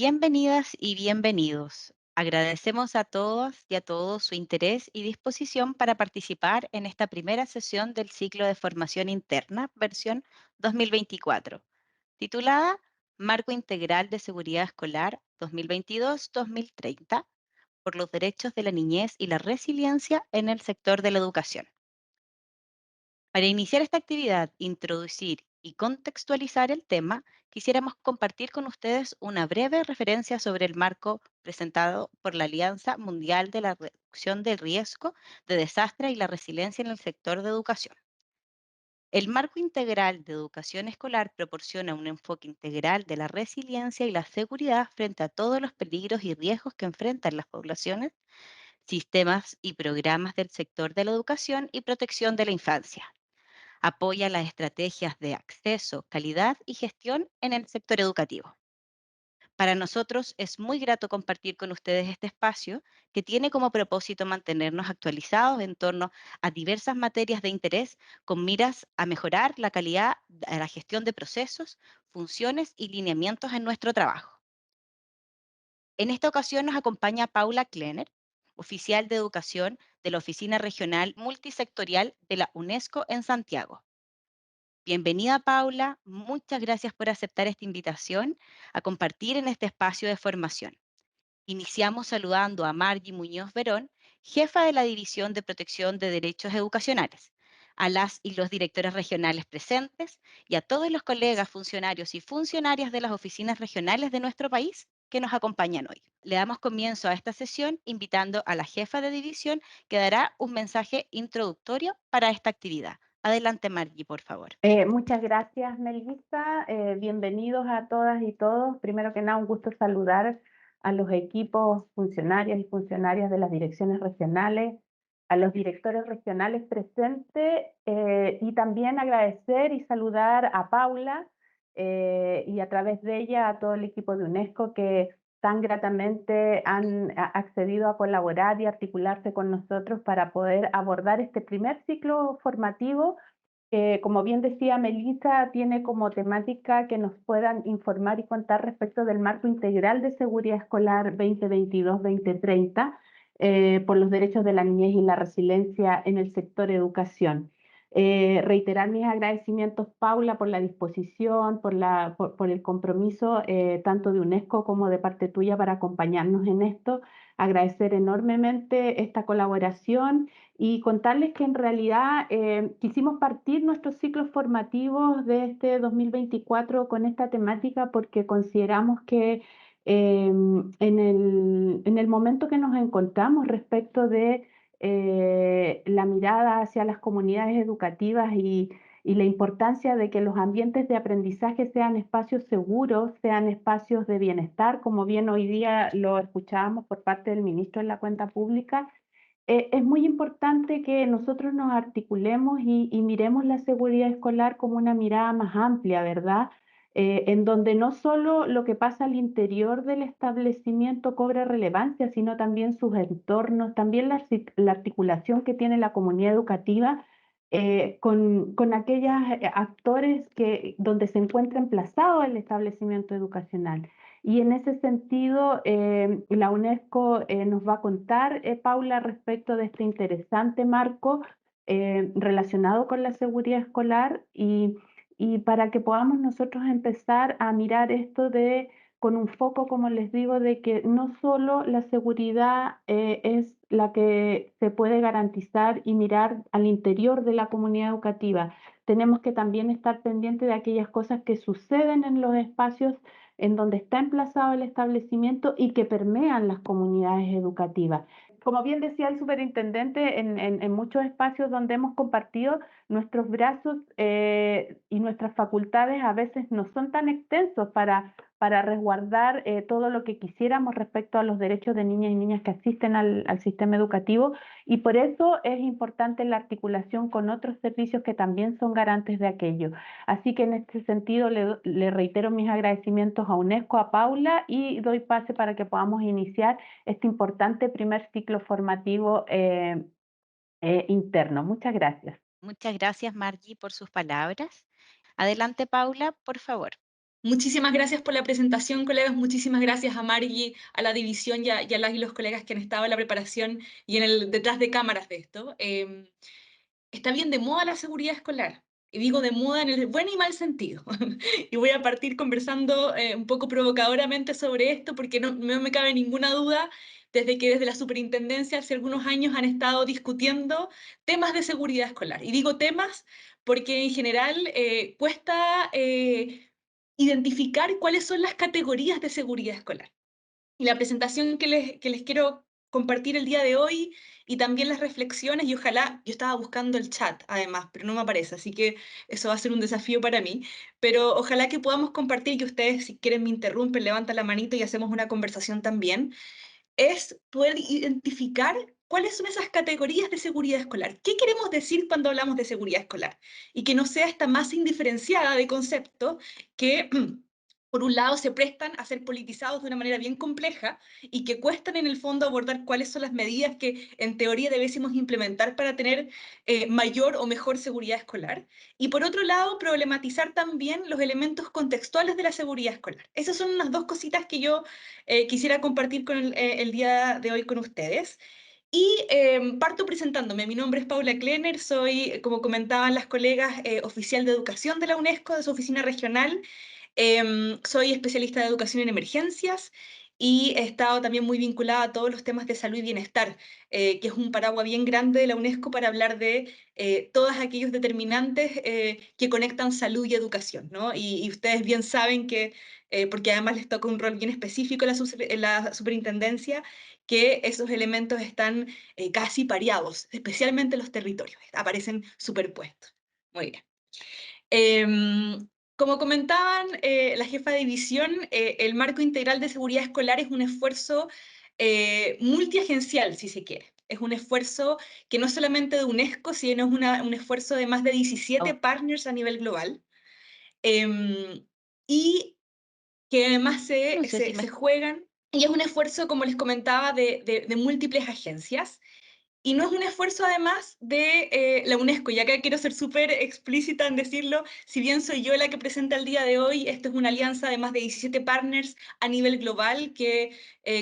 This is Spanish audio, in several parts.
Bienvenidas y bienvenidos. Agradecemos a todas y a todos su interés y disposición para participar en esta primera sesión del ciclo de formación interna, versión 2024, titulada Marco Integral de Seguridad Escolar 2022-2030 por los derechos de la niñez y la resiliencia en el sector de la educación. Para iniciar esta actividad, introducir y contextualizar el tema, quisiéramos compartir con ustedes una breve referencia sobre el marco presentado por la Alianza Mundial de la Reducción del Riesgo de Desastre y la Resiliencia en el sector de educación. El marco integral de educación escolar proporciona un enfoque integral de la resiliencia y la seguridad frente a todos los peligros y riesgos que enfrentan las poblaciones, sistemas y programas del sector de la educación y protección de la infancia. Apoya las estrategias de acceso, calidad y gestión en el sector educativo. Para nosotros es muy grato compartir con ustedes este espacio que tiene como propósito mantenernos actualizados en torno a diversas materias de interés con miras a mejorar la calidad de la gestión de procesos, funciones y lineamientos en nuestro trabajo. En esta ocasión nos acompaña Paula Klenner, oficial de educación de la Oficina Regional Multisectorial de la UNESCO en Santiago. Bienvenida, Paula. Muchas gracias por aceptar esta invitación a compartir en este espacio de formación. Iniciamos saludando a Margie Muñoz Verón, jefa de la División de Protección de Derechos Educacionales, a las y los directores regionales presentes y a todos los colegas, funcionarios y funcionarias de las oficinas regionales de nuestro país que nos acompañan hoy. Le damos comienzo a esta sesión invitando a la jefa de división que dará un mensaje introductorio para esta actividad. Adelante, Margie, por favor. Muchas gracias, Melissa. Bienvenidos a todas y todos. Primero que nada, un gusto saludar a los equipos funcionarios y funcionarias de las direcciones regionales, a los directores regionales presentes y también agradecer y saludar a Paula y a través de ella a todo el equipo de UNESCO que tan gratamente han accedido a colaborar y articularse con nosotros para poder abordar este primer ciclo formativo. Como bien decía Melissa, tiene como temática que nos puedan informar y contar respecto del marco integral de seguridad escolar 2022-2030 por los derechos de la niñez y la resiliencia en el sector educación. Reiterar mis agradecimientos, Paula, por la disposición, por el compromiso tanto de UNESCO como de parte tuya para acompañarnos en esto. Agradecer enormemente esta colaboración y contarles que en realidad quisimos partir nuestros ciclos formativos de este 2024 con esta temática porque consideramos que en el momento que nos encontramos respecto de la mirada hacia las comunidades educativas y la importancia de que los ambientes de aprendizaje sean espacios seguros, sean espacios de bienestar, como bien hoy día lo escuchábamos por parte del ministro en la cuenta pública. Es muy importante que nosotros nos articulemos y miremos la seguridad escolar como una mirada más amplia, ¿verdad? En donde no solo lo que pasa al interior del establecimiento cobra relevancia, sino también sus entornos, también la articulación que tiene la comunidad educativa con aquellos actores donde se encuentra emplazado el establecimiento educacional. Y en ese sentido, la UNESCO nos va a contar, Paula, respecto de este interesante marco relacionado con la seguridad escolar y para que podamos nosotros empezar a mirar esto con un foco, como les digo, de que no solo la seguridad es la que se puede garantizar y mirar al interior de la comunidad educativa. Tenemos que también estar pendientes de aquellas cosas que suceden en los espacios en donde está emplazado el establecimiento y que permean las comunidades educativas. Como bien decía el superintendente, en muchos espacios donde hemos compartido, nuestros brazos y nuestras facultades a veces no son tan extensos para resguardar todo lo que quisiéramos respecto a los derechos de niñas y niñas que asisten al sistema educativo y por eso es importante la articulación con otros servicios que también son garantes de aquello. Así que en este sentido le reitero mis agradecimientos a UNESCO, a Paula y doy pase para que podamos iniciar este importante primer ciclo formativo interno. Muchas gracias. Muchas gracias, Margie, por sus palabras. Adelante, Paula, por favor. Muchísimas gracias por la presentación, colegas. Muchísimas gracias a Margie, a la división y a las y los colegas que han estado en la preparación y en el detrás de cámaras de esto. Está bien de moda la seguridad escolar. Y digo de moda en el buen y mal sentido. Y voy a partir conversando un poco provocadoramente sobre esto porque no me cabe ninguna duda desde que desde la superintendencia hace algunos años han estado discutiendo temas de seguridad escolar. Y digo temas porque en general cuesta identificar cuáles son las categorías de seguridad escolar. Y la presentación que les quiero compartir el día de hoy y también las reflexiones, y ojalá, yo estaba buscando el chat además, pero no me aparece, así que eso va a ser un desafío para mí, pero ojalá que podamos compartir, que ustedes si quieren me interrumpen, levantan la manito y hacemos una conversación también, es poder identificar cuáles son esas categorías de seguridad escolar. ¿Qué queremos decir cuando hablamos de seguridad escolar? Y que no sea esta masa indiferenciada de conceptos que, por un lado, se prestan a ser politizados de una manera bien compleja y que cuestan en el fondo abordar cuáles son las medidas que en teoría debésemos implementar para tener mayor o mejor seguridad escolar. Y por otro lado, problematizar también los elementos contextuales de la seguridad escolar. Esas son unas dos cositas que yo quisiera compartir con el día de hoy con ustedes. Y parto presentándome. Mi nombre es Paula Klenner, soy, como comentaban las colegas, oficial de educación de la UNESCO, de su oficina regional. Soy especialista de educación en emergencias y he estado también muy vinculada a todos los temas de salud y bienestar, que es un paraguas bien grande de la UNESCO para hablar de todos aquellos determinantes que conectan salud y educación, ¿no? Y ustedes bien saben que, porque además les toca un rol bien específico en la superintendencia, que esos elementos están casi pareados, especialmente los territorios, aparecen superpuestos. Muy bien. Como comentaban la jefa de división, el marco integral de seguridad escolar es un esfuerzo multiagencial, si se quiere. Es un esfuerzo que no solamente de UNESCO, sino es un esfuerzo de más de 17 Au- partners a nivel global. em, y que además No sé si me... se juegan. Y es un esfuerzo, como les comentaba, de múltiples agencias. Y no es un esfuerzo además de la UNESCO, y acá quiero ser súper explícita en decirlo, si bien soy yo la que presenta el día de hoy, esto es una alianza de más de 17 partners a nivel global que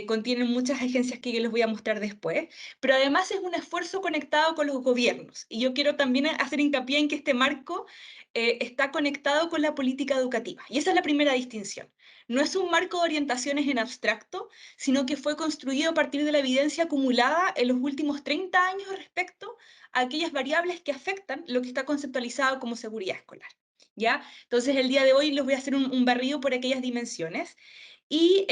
contienen muchas agencias que yo les voy a mostrar después, pero además es un esfuerzo conectado con los gobiernos. Y yo quiero también hacer hincapié en que este marco está conectado con la política educativa. Y esa es la primera distinción. No es un marco de orientaciones en abstracto, sino que fue construido a partir de la evidencia acumulada en los últimos 30 años respecto a aquellas variables que afectan lo que está conceptualizado como seguridad escolar. ¿Ya? Entonces, el día de hoy les voy a hacer un barrido por aquellas dimensiones. Y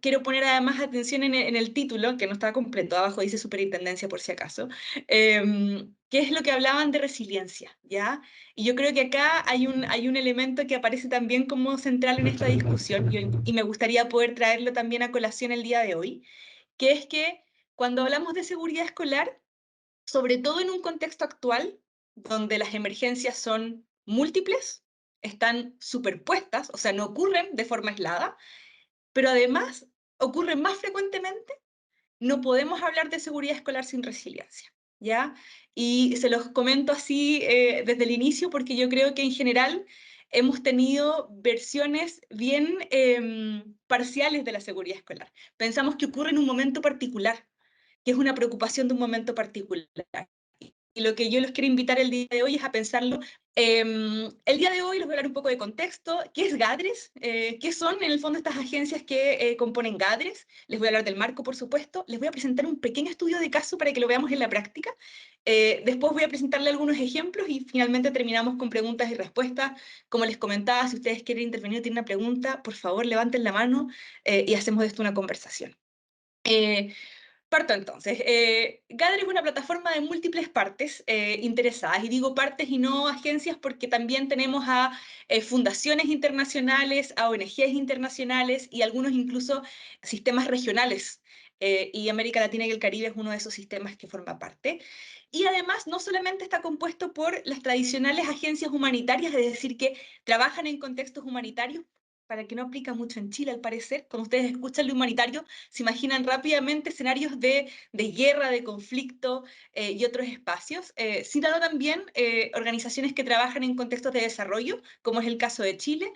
quiero poner además atención en el título, que no está completo, abajo dice superintendencia por si acaso, que es lo que hablaban de resiliencia, ¿ya? Y yo creo que acá hay un elemento que aparece también como central en esta discusión y me gustaría poder traerlo también a colación el día de hoy, que es que cuando hablamos de seguridad escolar, sobre todo en un contexto actual, donde las emergencias son múltiples, están superpuestas, o sea, no ocurren de forma aislada, pero además ocurren más frecuentemente, no podemos hablar de seguridad escolar sin resiliencia, ¿ya? Y se los comento así desde el inicio porque yo creo que en general hemos tenido versiones bien parciales de la seguridad escolar. Pensamos que ocurre en un momento particular, que es una preocupación de un momento particular. Y lo que yo los quiero invitar el día de hoy es a pensarlo. El día de hoy les voy a hablar un poco de contexto. ¿Qué es GADRES? ¿Qué son en el fondo estas agencias que componen GADRES? Les voy a hablar del marco, por supuesto. Les voy a presentar un pequeño estudio de caso para que lo veamos en la práctica. Después voy a presentarle algunos ejemplos y finalmente terminamos con preguntas y respuestas. Como les comentaba, si ustedes quieren intervenir o tienen una pregunta, por favor levanten la mano y hacemos de esto una conversación. Eh, Parto entonces. Gather es una plataforma de múltiples partes interesadas, y digo partes y no agencias porque también tenemos a fundaciones internacionales, a ONGs internacionales y algunos incluso sistemas regionales. Y América Latina y el Caribe es uno de esos sistemas que forma parte. Y además no solamente está compuesto por las tradicionales agencias humanitarias, es decir, que trabajan en contextos humanitarios, para que no aplica mucho en Chile al parecer. Cuando ustedes escuchan lo humanitario, se imaginan rápidamente escenarios de guerra, de conflicto y otros espacios, sino también organizaciones que trabajan en contextos de desarrollo, como es el caso de Chile,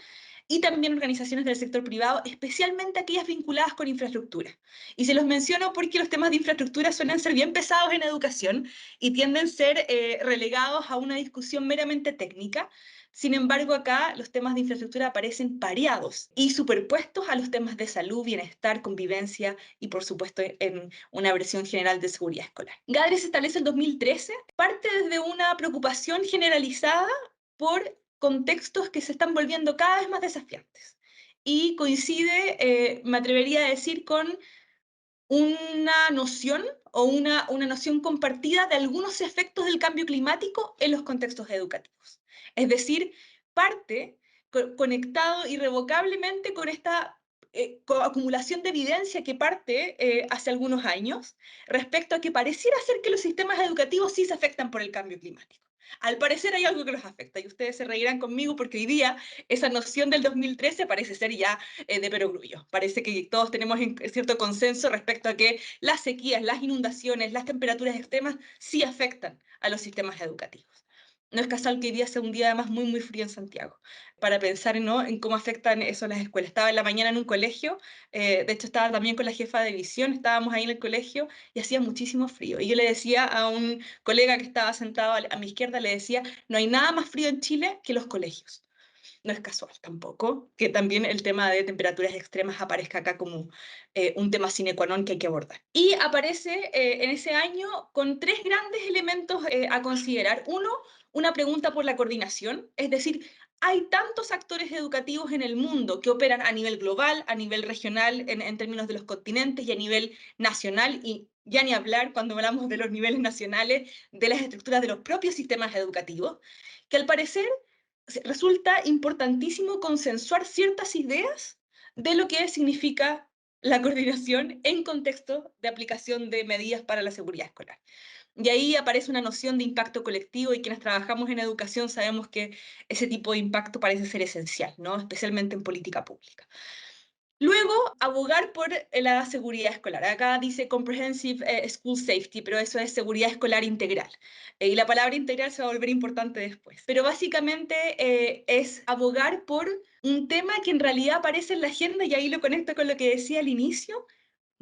y también organizaciones del sector privado, especialmente aquellas vinculadas con infraestructura. Y se los menciono porque los temas de infraestructura suelen ser bien pesados en educación y tienden a ser relegados a una discusión meramente técnica. Sin embargo, acá los temas de infraestructura aparecen pareados y superpuestos a los temas de salud, bienestar, convivencia y, por supuesto, en una versión general de seguridad escolar. GADRE se establece en 2013, parte desde una preocupación generalizada por contextos que se están volviendo cada vez más desafiantes. Y coincide, me atrevería a decir, con una noción o una noción compartida de algunos efectos del cambio climático en los contextos educativos. Es decir, parte conectado irrevocablemente con esta acumulación de evidencia que parte hace algunos años respecto a que pareciera ser que los sistemas educativos sí se afectan por el cambio climático. Al parecer hay algo que los afecta y ustedes se reirán conmigo porque hoy día esa noción del 2013 parece ser ya de perogrullo. Parece que todos tenemos cierto consenso respecto a que las sequías, las inundaciones, las temperaturas extremas sí afectan a los sistemas educativos. No es casual que hoy día sea un día además muy, muy frío en Santiago, para pensar, ¿no?, en cómo afectan eso a las escuelas. Estaba en la mañana en un colegio, de hecho estaba también con la jefa de división, estábamos ahí en el colegio y hacía muchísimo frío. Y yo le decía a un colega que estaba sentado a mi izquierda, le decía, no hay nada más frío en Chile que los colegios. No es casual tampoco que también el tema de temperaturas extremas aparezca acá como un tema sine qua non que hay que abordar. Y aparece en ese año con tres grandes elementos a considerar. Uno, una pregunta por la coordinación, es decir, hay tantos actores educativos en el mundo que operan a nivel global, a nivel regional, en términos de los continentes y a nivel nacional, y ya ni hablar cuando hablamos de los niveles nacionales, de las estructuras de los propios sistemas educativos, que al parecer resulta importantísimo consensuar ciertas ideas de lo que significa la coordinación en contexto de aplicación de medidas para la seguridad escolar. Y ahí aparece una noción de impacto colectivo y quienes trabajamos en educación sabemos que ese tipo de impacto parece ser esencial, ¿no?, especialmente en política pública. Luego, abogar por la seguridad escolar. Acá dice Comprehensive School Safety, pero eso es seguridad escolar integral. Y la palabra integral se va a volver importante después. Pero básicamente es abogar por un tema que en realidad aparece en la agenda, y ahí lo conecto con lo que decía al inicio,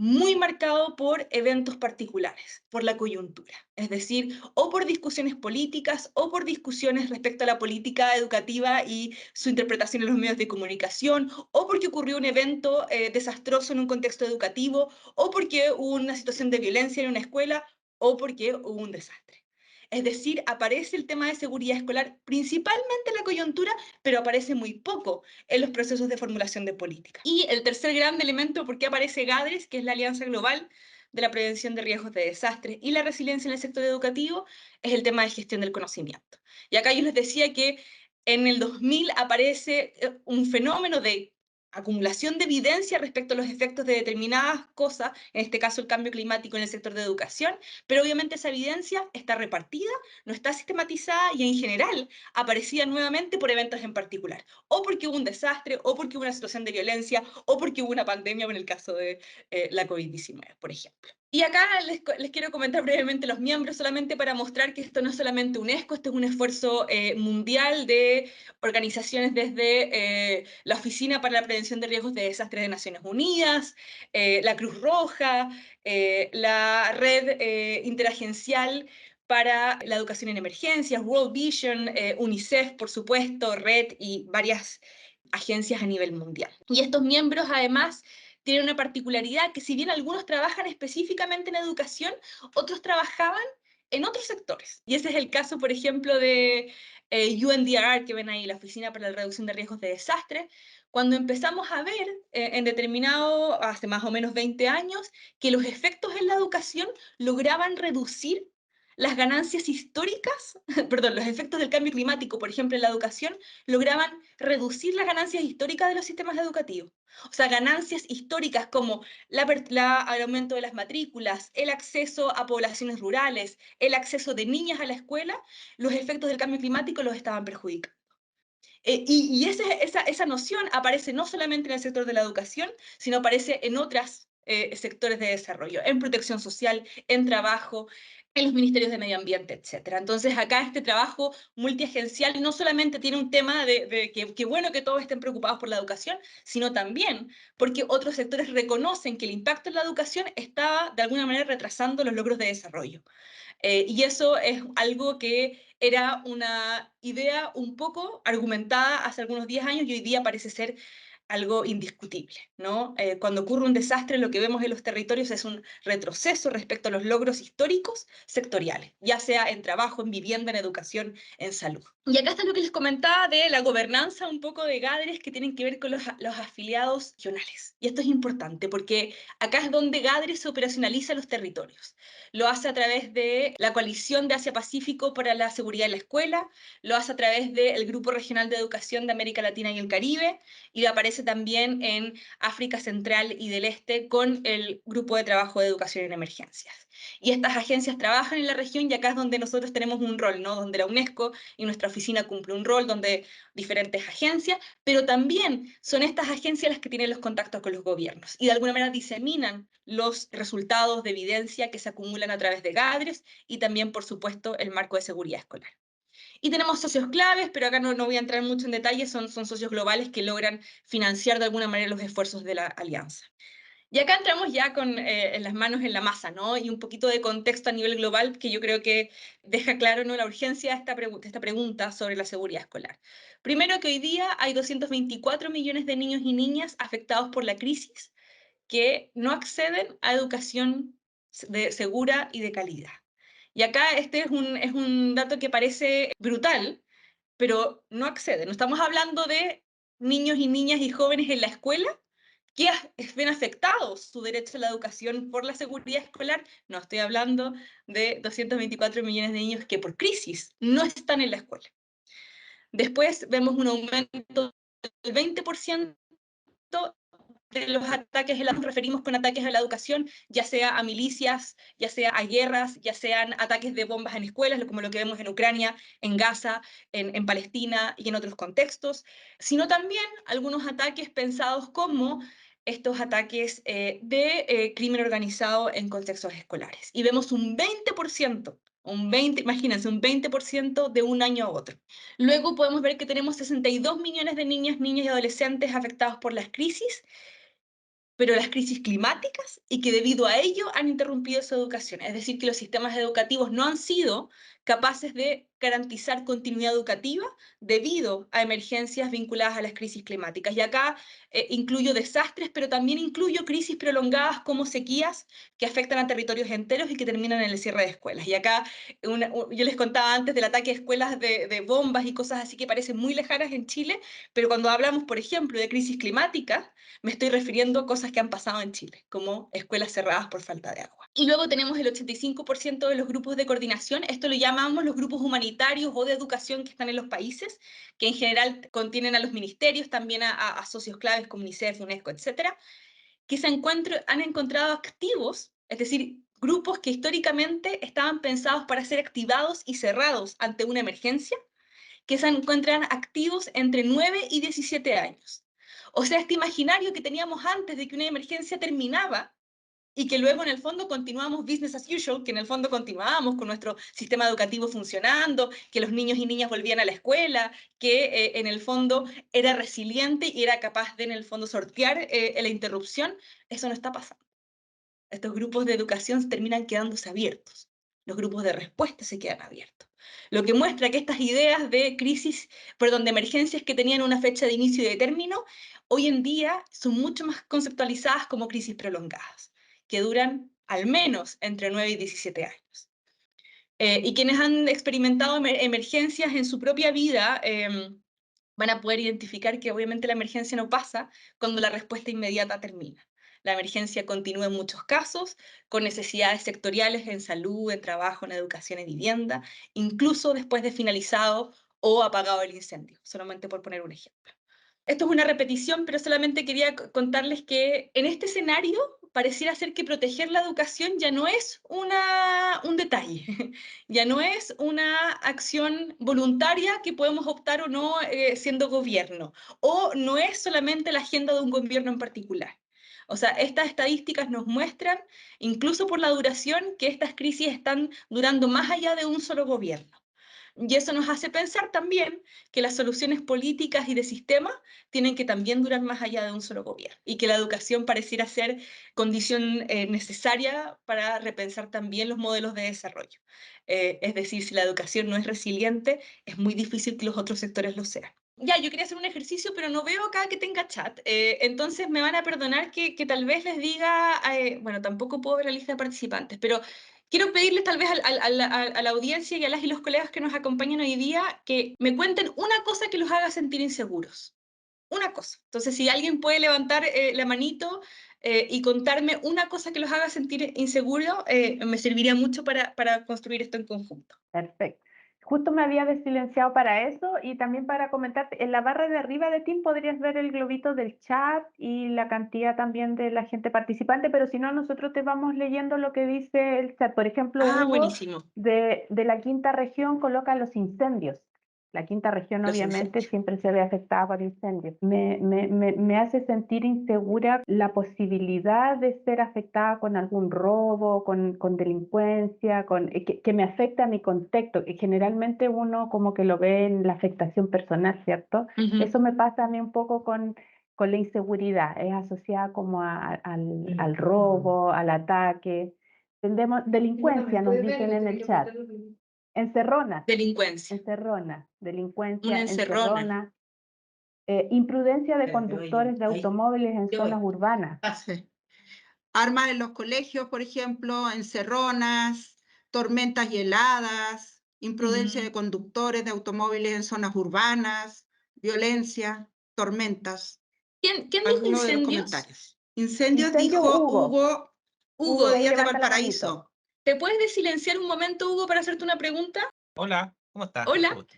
muy marcado por eventos particulares, por la coyuntura. Es decir, o por discusiones políticas o por discusiones respecto a la política educativa y su interpretación en los medios de comunicación, o porque ocurrió un evento desastroso en un contexto educativo, o porque hubo una situación de violencia en una escuela, o porque hubo un desastre. Es decir, aparece el tema de seguridad escolar principalmente en la coyuntura, pero aparece muy poco en los procesos de formulación de política. Y el tercer gran elemento, ¿por qué aparece GADRES?, que es la Alianza Global de la Prevención de Riesgos de Desastres y la Resiliencia en el sector educativo, es el tema de gestión del conocimiento. Y acá yo les decía que en el 2000 aparece un fenómeno de acumulación de evidencia respecto a los efectos de determinadas cosas, en este caso el cambio climático en el sector de educación, pero obviamente esa evidencia está repartida, no está sistematizada y en general aparecía nuevamente por eventos en particular, o porque hubo un desastre, o porque hubo una situación de violencia, o porque hubo una pandemia, en el caso de la COVID-19, por ejemplo. Y acá les quiero comentar brevemente los miembros, solamente para mostrar que esto no es solamente UNESCO, esto es un esfuerzo mundial de organizaciones desde la Oficina para la Prevención de Riesgos de Desastres de Naciones Unidas, la Cruz Roja, la Red Interagencial para la Educación en Emergencias, World Vision, UNICEF, por supuesto, RED y varias agencias a nivel mundial. Y estos miembros, además, tienen una particularidad que si bien algunos trabajan específicamente en educación, otros trabajaban en otros sectores. Y ese es el caso, por ejemplo, de UNDRR, que ven ahí, la Oficina para la Reducción de Riesgos de Desastre, cuando empezamos a ver en determinado, hace más o menos 20 años, que los efectos en la educación lograban reducir las ganancias históricas, perdón, los efectos del cambio climático, por ejemplo, en la educación, lograban reducir las ganancias históricas de los sistemas educativos. O sea, ganancias históricas como el aumento de las matrículas, el acceso a poblaciones rurales, el acceso de niñas a la escuela, los efectos del cambio climático los estaban perjudicando. Y esa noción aparece no solamente en el sector de la educación, sino aparece en otros sectores de desarrollo, en protección social, en trabajo, en los ministerios de medio ambiente, etcétera. Entonces, acá este trabajo multiagencial no solamente tiene un tema de que bueno que todos estén preocupados por la educación, sino también porque otros sectores reconocen que el impacto en la educación estaba de alguna manera retrasando los logros de desarrollo. Y eso es algo que era una idea un poco argumentada hace algunos 10 años y hoy día parece ser algo indiscutible, ¿no? Cuando ocurre un desastre, lo que vemos en los territorios es un retroceso respecto a los logros históricos sectoriales, ya sea en trabajo, en vivienda, en educación, en salud. Y acá está lo que les comentaba de la gobernanza un poco de GADRES que tienen que ver con los afiliados regionales. Y esto es importante porque acá es donde GADRES se operacionaliza en los territorios. Lo hace a través de la Coalición de Asia-Pacífico para la Seguridad en la Escuela, lo hace a través del Grupo Regional de Educación de América Latina y el Caribe, y aparece también en África Central y del Este con el Grupo de Trabajo de Educación en Emergencias. Y estas agencias trabajan en la región y acá es donde nosotros tenemos un rol, ¿no? Donde la UNESCO y nuestra oficina cumple un rol, donde diferentes agencias, pero también son estas agencias las que tienen los contactos con los gobiernos y de alguna manera diseminan los resultados de evidencia que se acumulan a través de GADRES y también, por supuesto, el marco de seguridad escolar. Y tenemos socios claves, pero acá no voy a entrar mucho en detalle, son socios globales que logran financiar de alguna manera los esfuerzos de la alianza. Y acá entramos ya con en las manos en la masa, ¿no? Y un poquito de contexto a nivel global que yo creo que deja claro, ¿no?, la urgencia de esta pregunta sobre la seguridad escolar. Primero, que hoy día hay 224 millones de niños y niñas afectados por la crisis que no acceden a educación segura y de calidad. Y acá este es un dato que parece brutal, pero no acceden. No estamos hablando de niños y niñas y jóvenes en la escuela que ven afectados su derecho a la educación por la seguridad escolar. No, estoy hablando de 224 millones de niños que por crisis no están en la escuela. Después vemos un aumento del 20% de los ataques, nos referimos con ataques a la educación, ya sea a milicias, ya sea a guerras, ya sean ataques de bombas en escuelas, como lo que vemos en Ucrania, en Gaza, en Palestina y en otros contextos, sino también algunos ataques pensados como estos ataques de crimen organizado en contextos escolares. Y vemos un 20%, imagínense, un 20% de un año a otro. Luego podemos ver que tenemos 62 millones de niñas, niños y adolescentes afectados por las crisis, pero las crisis climáticas y que debido a ello han interrumpido su educación. Es decir, que los sistemas educativos no han sido capaces de garantizar continuidad educativa debido a emergencias vinculadas a las crisis climáticas. Y acá incluyo desastres, pero también incluyo crisis prolongadas como sequías que afectan a territorios enteros y que terminan en el cierre de escuelas. Y acá yo les contaba antes del ataque a escuelas de bombas y cosas así que parecen muy lejanas en Chile, pero cuando hablamos, por ejemplo, de crisis climáticas, me estoy refiriendo a cosas que han pasado en Chile, como escuelas cerradas por falta de agua. Y luego tenemos el 85% de los grupos de coordinación, esto lo llamamos los grupos humanitarios o de educación que están en los países, que en general contienen a los ministerios, también a socios claves como UNICEF, UNESCO, etcétera, que han encontrado activos, es decir, grupos que históricamente estaban pensados para ser activados y cerrados ante una emergencia, que se encuentran activos entre 9 y 17 años. O sea, este imaginario que teníamos antes de que una emergencia terminaba y que luego en el fondo continuamos business as usual, que en el fondo continuábamos con nuestro sistema educativo funcionando, que los niños y niñas volvían a la escuela, que en el fondo era resiliente y era capaz de en el fondo sortear la interrupción, eso no está pasando. Estos grupos de educación terminan quedándose abiertos. Los grupos de respuesta se quedan abiertos. Lo que muestra que estas ideas de crisis, perdón, de emergencias que tenían una fecha de inicio y de término, hoy en día son mucho más conceptualizadas como crisis prolongadas, que duran al menos entre 9 y 17 años. Y quienes han experimentado emergencias en su propia vida van a poder identificar que obviamente la emergencia no pasa cuando la respuesta inmediata termina. La emergencia continúa en muchos casos, con necesidades sectoriales en salud, en trabajo, en educación y vivienda, incluso después de finalizado o apagado el incendio, solamente por poner un ejemplo. Esto es una repetición, pero solamente quería contarles que en este escenario pareciera ser que proteger la educación ya no es un detalle, ya no es una acción voluntaria que podemos optar o no siendo gobierno, o no es solamente la agenda de un gobierno en particular. O sea, estas estadísticas nos muestran, incluso por la duración, que estas crisis están durando más allá de un solo gobierno. Y eso nos hace pensar también que las soluciones políticas y de sistema tienen que también durar más allá de un solo gobierno y que la educación pareciera ser condición necesaria para repensar también los modelos de desarrollo. Es decir, si la educación no es resiliente, es muy difícil que los otros sectores lo sean. Ya, yo quería hacer un ejercicio, pero no veo acá que tenga chat. Entonces me van a perdonar que tal vez les diga, bueno, tampoco puedo ver la lista de participantes, pero quiero pedirles tal vez a la audiencia y a las y los colegas que nos acompañan hoy día que me cuenten una cosa que los haga sentir inseguros. Una cosa. Entonces, si alguien puede levantar la manito y contarme una cosa que los haga sentir inseguros, me serviría mucho para construir esto en conjunto. Perfecto. Justo me había desilenciado para eso y también para comentarte, en la barra de arriba de Team podrías ver el globito del chat y la cantidad también de la gente participante, pero si no, nosotros te vamos leyendo lo que dice el chat. Por ejemplo, Ah, Hugo buenísimo. de la quinta región coloca los incendios. La quinta región Los obviamente incendios. siempre se ve afectada por incendios. Me hace sentir insegura la posibilidad de ser afectada con algún robo, con delincuencia, que me afecta a mi contexto, que generalmente uno como que lo ve en la afectación personal, ¿cierto? Ujú. Eso me pasa a mí un poco con la inseguridad, es asociada como al robo, al ataque. Tendemos, delincuencia nos dicen en el chat. Encerronas, Delincuencia. Una delincuencia, encerrona. encerrona, imprudencia de Espérate, oye, conductores de ahí, automóviles en yo zonas voy. urbanas. Pase. Armas en los colegios, por ejemplo, encerronas, tormentas y heladas, imprudencia de conductores de automóviles en zonas urbanas, violencia, tormentas. ¿Quién dijo Algunos de los incendios? comentarios. Incendios Incendio, dijo Hugo. Hugo, Ahí Díaz de levanta la manito. Valparaíso. ¿te puedes desilenciar un momento, Hugo, para hacerte una pregunta? Hola, ¿cómo estás? Mucho Hola, gusto.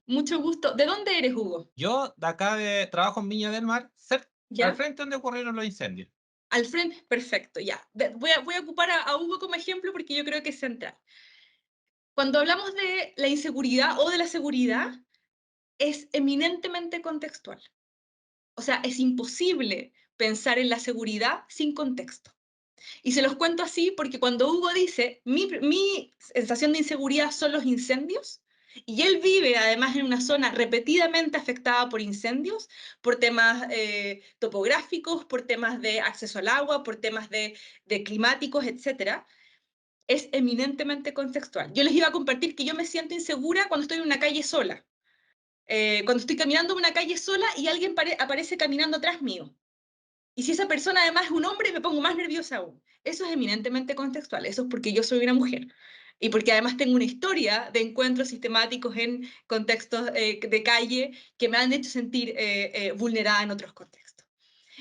mucho gusto. ¿De dónde eres, Hugo? Yo de acá trabajo en Viña del Mar, al ¿Ya? frente donde ocurrieron los incendios. Al frente, perfecto, ya. Voy a ocupar a Hugo como ejemplo porque yo creo que es central. Cuando hablamos de la inseguridad o de la seguridad, es eminentemente contextual. O sea, es imposible pensar en la seguridad sin contexto. Y se los cuento así porque cuando Hugo dice, mi sensación de inseguridad son los incendios, y él vive además en una zona repetidamente afectada por incendios, por temas topográficos, por temas de acceso al agua, por temas de climáticos, etc., es eminentemente contextual. Yo les iba a compartir que yo me siento insegura cuando estoy en una calle sola. Cuando estoy caminando en una calle sola y alguien aparece caminando atrás mío. Y si esa persona además es un hombre, me pongo más nerviosa aún. Eso es eminentemente contextual, eso es porque yo soy una mujer. Y porque además tengo una historia de encuentros sistemáticos en contextos de calle que me han hecho sentir vulnerada en otros contextos.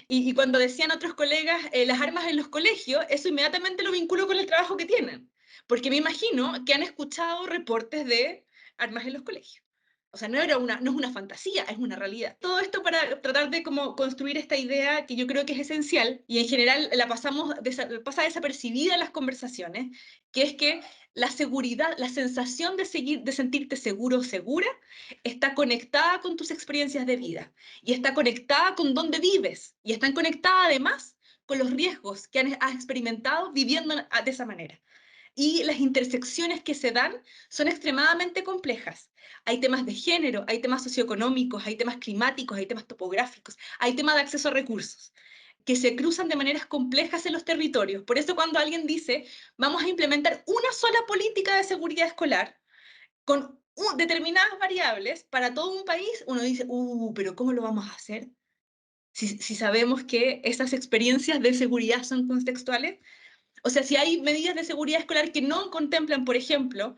Y cuando decían otros colegas las armas en los colegios, eso inmediatamente lo vinculo con el trabajo que tienen. Porque me imagino que han escuchado reportes de armas en los colegios. O sea, no es una fantasía, es una realidad. Todo esto para tratar de como construir esta idea que yo creo que es esencial y en general pasa desapercibida en las conversaciones, que es que la seguridad, la sensación de sentirte seguro o segura, está conectada con tus experiencias de vida y está conectada con dónde vives y está conectada además con los riesgos que has experimentado viviendo de esa manera. Y las intersecciones que se dan son extremadamente complejas. Hay temas de género, hay temas socioeconómicos, hay temas climáticos, hay temas topográficos, hay temas de acceso a recursos que se cruzan de maneras complejas en los territorios. Por eso cuando alguien dice, vamos a implementar una sola política de seguridad escolar con determinadas variables para todo un país, uno dice, pero ¿cómo lo vamos a hacer? Si sabemos que esas experiencias de seguridad son contextuales, o sea, si hay medidas de seguridad escolar que no contemplan, por ejemplo,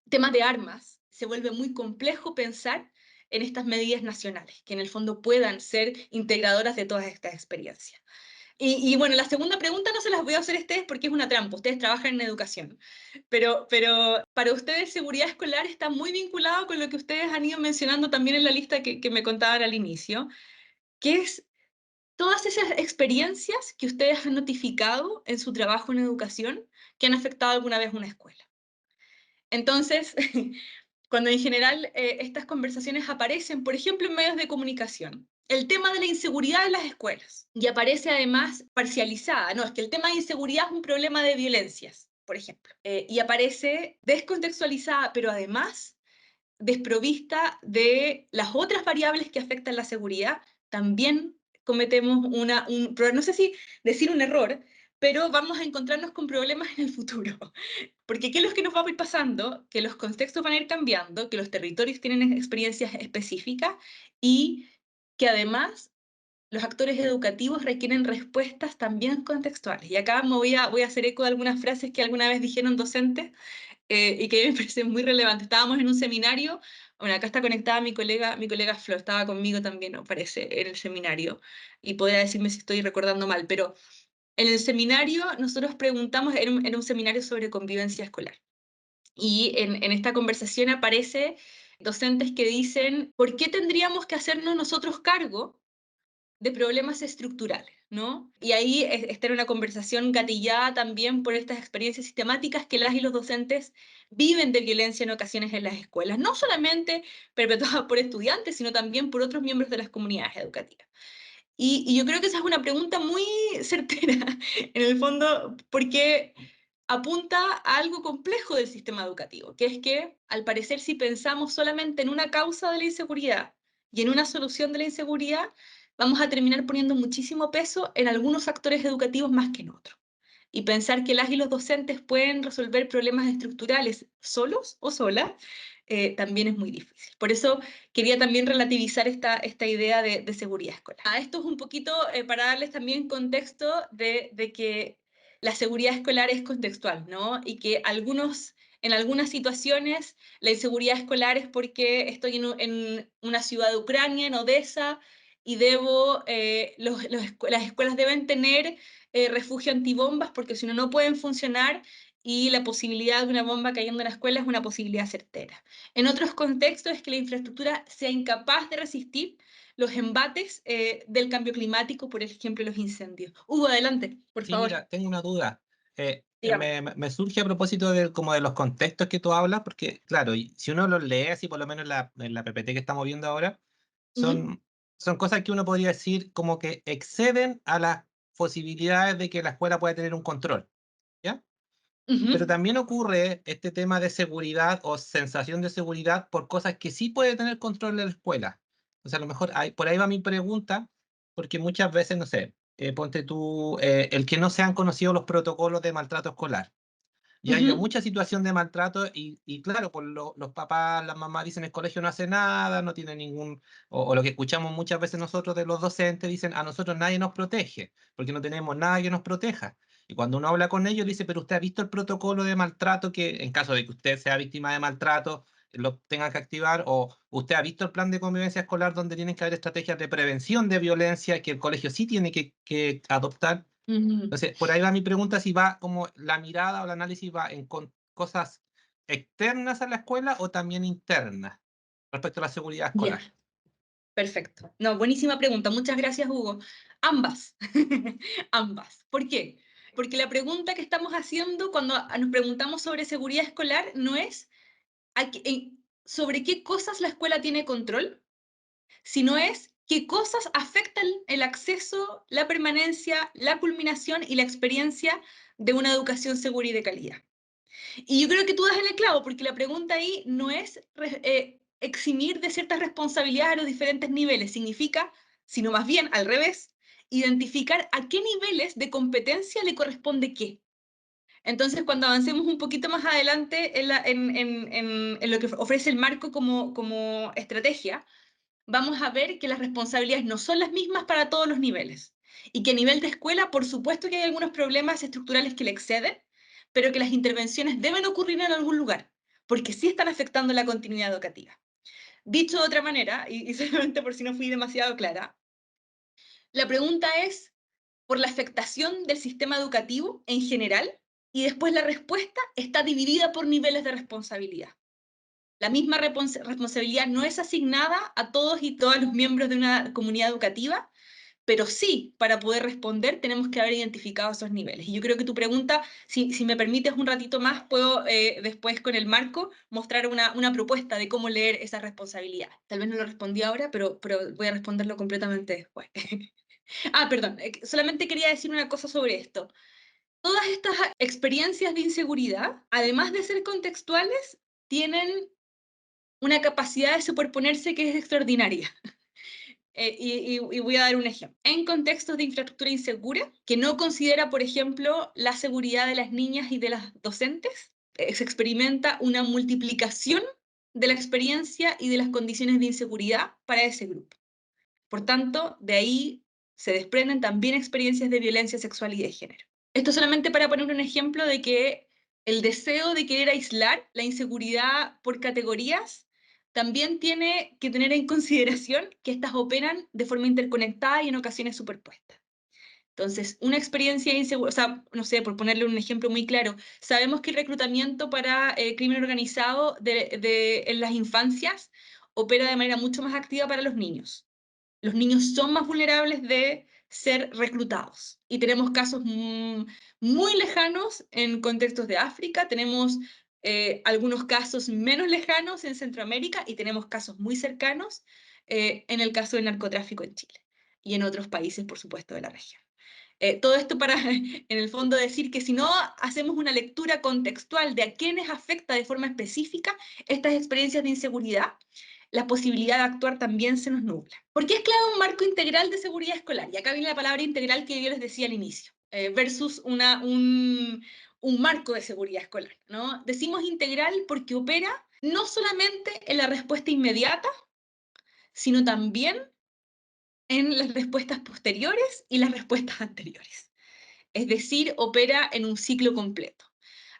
temas de armas, se vuelve muy complejo pensar en estas medidas nacionales, que en el fondo puedan ser integradoras de todas estas experiencias. Bueno, la segunda pregunta no se las voy a hacer a ustedes porque es una trampa, ustedes trabajan en educación, pero para ustedes seguridad escolar está muy vinculado con lo que ustedes han ido mencionando también en la lista que me contaban al inicio, que es todas esas experiencias que ustedes han notificado en su trabajo en educación que han afectado alguna vez una escuela. Entonces, cuando en general estas conversaciones aparecen, por ejemplo, en medios de comunicación. El tema de la inseguridad en las escuelas. Y aparece además parcializada. No, es que el tema de inseguridad es un problema de violencias, por ejemplo. Y aparece descontextualizada, pero además desprovista de las otras variables que afectan la seguridad. También cometemos no sé si decir un error, pero vamos a encontrarnos con problemas en el futuro. Porque ¿qué es lo que nos va a ir pasando? Que los contextos van a ir cambiando, que los territorios tienen experiencias específicas y que además los actores educativos requieren respuestas también contextuales. Y acá voy a hacer eco de algunas frases que alguna vez dijeron docentes y que me parecen muy relevantes. Estábamos en un seminario, bueno, acá está conectada mi colega Flor, estaba conmigo también, ¿no? Parece, en el seminario, y podrá decirme si estoy recordando mal, pero en el seminario nosotros preguntamos, era un seminario sobre convivencia escolar. Y en esta conversación aparece docentes que dicen, ¿por qué tendríamos que hacernos nosotros cargo de problemas estructurales, ¿no? Y ahí está en una conversación gatillada también por estas experiencias sistemáticas que las y los docentes viven de violencia en ocasiones en las escuelas, no solamente perpetuada por estudiantes, sino también por otros miembros de las comunidades educativas. Y yo creo que esa es una pregunta muy certera, en el fondo, porque apunta a algo complejo del sistema educativo, que es que, al parecer, si pensamos solamente en una causa de la inseguridad y en una solución de la inseguridad, vamos a terminar poniendo muchísimo peso en algunos actores educativos más que en otros. Y pensar que las y los docentes pueden resolver problemas estructurales solos o solas, también es muy difícil. Por eso quería también relativizar esta idea de seguridad escolar. Esto es un poquito para darles también contexto de que la seguridad escolar es contextual, ¿no? Y que en algunas situaciones la inseguridad escolar es porque estoy en una ciudad de Ucrania, en Odessa, y las escuelas deben tener refugio antibombas porque si no, no pueden funcionar y la posibilidad de una bomba cayendo en la escuela es una posibilidad certera. En otros contextos es que la infraestructura sea incapaz de resistir los embates del cambio climático, por ejemplo, los incendios. Hugo, adelante, por Sí, favor. mira, tengo una duda. Dígame. Me surge a propósito como de los contextos que tú hablas, porque claro, y si uno los lee así, por lo menos en la PPT que estamos viendo ahora, Ujú, son cosas que uno podría decir como que exceden a las posibilidades de que la escuela pueda tener un control, ¿ya? Pero ujú. también ocurre este tema de seguridad o sensación de seguridad por cosas que sí puede tener control de la escuela. O sea, a lo mejor por ahí va mi pregunta, porque muchas veces, no sé, ponte tú, el que no se han conocido los protocolos de maltrato escolar. Y hay Ujú, mucha situación de maltrato y claro, pues los papás, las mamás dicen el colegio no hace nada, no tiene ningún, o lo que escuchamos muchas veces nosotros de los docentes, dicen a nosotros nadie nos protege, porque no tenemos nada que nos proteja. Y cuando uno habla con ellos, le dice, pero usted ha visto el protocolo de maltrato que en caso de que usted sea víctima de maltrato, lo tenga que activar, o usted ha visto el plan de convivencia escolar donde tienen que haber estrategias de prevención de violencia que el colegio sí tiene que adoptar. ujú. Entonces, por ahí va mi pregunta, si va como la mirada o el análisis va en cosas externas a la escuela o también internas respecto a la seguridad Ya, escolar. perfecto. No, buenísima pregunta. Muchas gracias, Hugo. Ambas. Ambas. ¿Por qué? Porque la pregunta que estamos haciendo cuando nos preguntamos sobre seguridad escolar no es sobre qué cosas la escuela tiene control, sino es qué cosas afectan el acceso, la permanencia, la culminación y la experiencia de una educación segura y de calidad. Y yo creo que tú das en el clavo, porque la pregunta ahí no es eximir de ciertas responsabilidades a los diferentes niveles, significa, sino más bien al revés, identificar a qué niveles de competencia le corresponde qué. Entonces, cuando avancemos un poquito más adelante en lo que ofrece el marco como estrategia, vamos a ver que las responsabilidades no son las mismas para todos los niveles. Y que a nivel de escuela, por supuesto que hay algunos problemas estructurales que le exceden, pero que las intervenciones deben ocurrir en algún lugar, porque sí están afectando la continuidad educativa. Dicho de otra manera, y solamente por si no fui demasiado clara, la pregunta es por la afectación del sistema educativo en general y después la respuesta está dividida por niveles de responsabilidad. La misma responsabilidad no es asignada a todos y todas los miembros de una comunidad educativa, pero sí, para poder responder tenemos que haber identificado esos niveles. Y yo creo que tu pregunta, si me permites un ratito más, puedo después con el marco mostrar una propuesta de cómo leer esa responsabilidad. Tal vez no lo respondí ahora, pero voy a responderlo completamente después. Perdón, solamente quería decir una cosa sobre esto. Todas estas experiencias de inseguridad, además de ser contextuales, tienen una capacidad de superponerse que es extraordinaria. Y voy a dar un ejemplo. En contextos de infraestructura insegura, que no considera, por ejemplo, la seguridad de las niñas y de las docentes, se experimenta una multiplicación de la experiencia y de las condiciones de inseguridad para ese grupo. Por tanto, de ahí se desprenden también experiencias de violencia sexual y de género. Esto solamente para poner un ejemplo de que el deseo de querer aislar la inseguridad por categorías también tiene que tener en consideración que estas operan de forma interconectada y en ocasiones superpuestas. Entonces, una experiencia insegura, o sea, no sé, por ponerle un ejemplo muy claro, sabemos que el reclutamiento para crimen organizado en las infancias opera de manera mucho más activa para los niños. Los niños son más vulnerables de ser reclutados. Y tenemos casos muy lejanos en contextos de África, tenemos algunos casos menos lejanos en Centroamérica y tenemos casos muy cercanos en el caso del narcotráfico en Chile y en otros países, por supuesto, de la región. Todo esto para, en el fondo, decir que si no hacemos una lectura contextual de a quiénes afecta de forma específica estas experiencias de inseguridad, la posibilidad de actuar también se nos nubla. ¿Por qué es clave un marco integral de seguridad escolar? Y acá viene la palabra integral que yo les decía al inicio, versus un marco de seguridad escolar, ¿no? Decimos integral porque opera no solamente en la respuesta inmediata, sino también en las respuestas posteriores y las respuestas anteriores. Es decir, opera en un ciclo completo.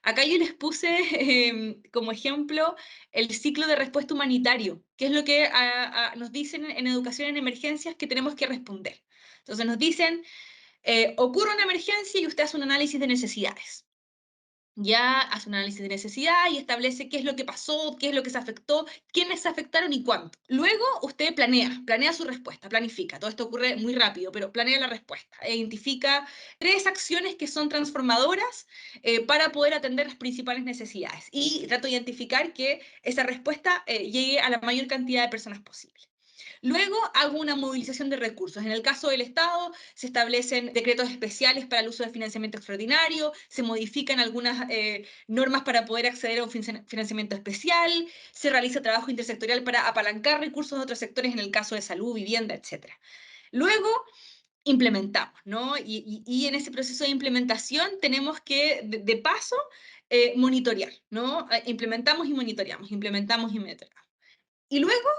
Acá yo les puse como ejemplo el ciclo de respuesta humanitario, que es lo que nos dicen en educación en emergencias que tenemos que responder. Entonces nos dicen, ocurre una emergencia y usted hace un análisis de necesidades. Ya hace un análisis de necesidad y establece qué es lo que pasó, qué es lo que se afectó, quiénes se afectaron y cuánto. Luego usted planea su respuesta, planifica. Todo esto ocurre muy rápido, pero planea la respuesta. Identifica 3 acciones que son transformadoras para poder atender las principales necesidades y trato de identificar que esa respuesta llegue a la mayor cantidad de personas posible. Luego hago una movilización de recursos. En el caso del Estado, se establecen decretos especiales para el uso de financiamiento extraordinario, se modifican algunas normas para poder acceder a un financiamiento especial, se realiza trabajo intersectorial para apalancar recursos de otros sectores en el caso de salud, vivienda, etc. Luego implementamos, ¿no? Y en ese proceso de implementación tenemos que, de paso, monitorear, ¿no? Implementamos y monitoreamos, implementamos y monitoreamos. Y luego,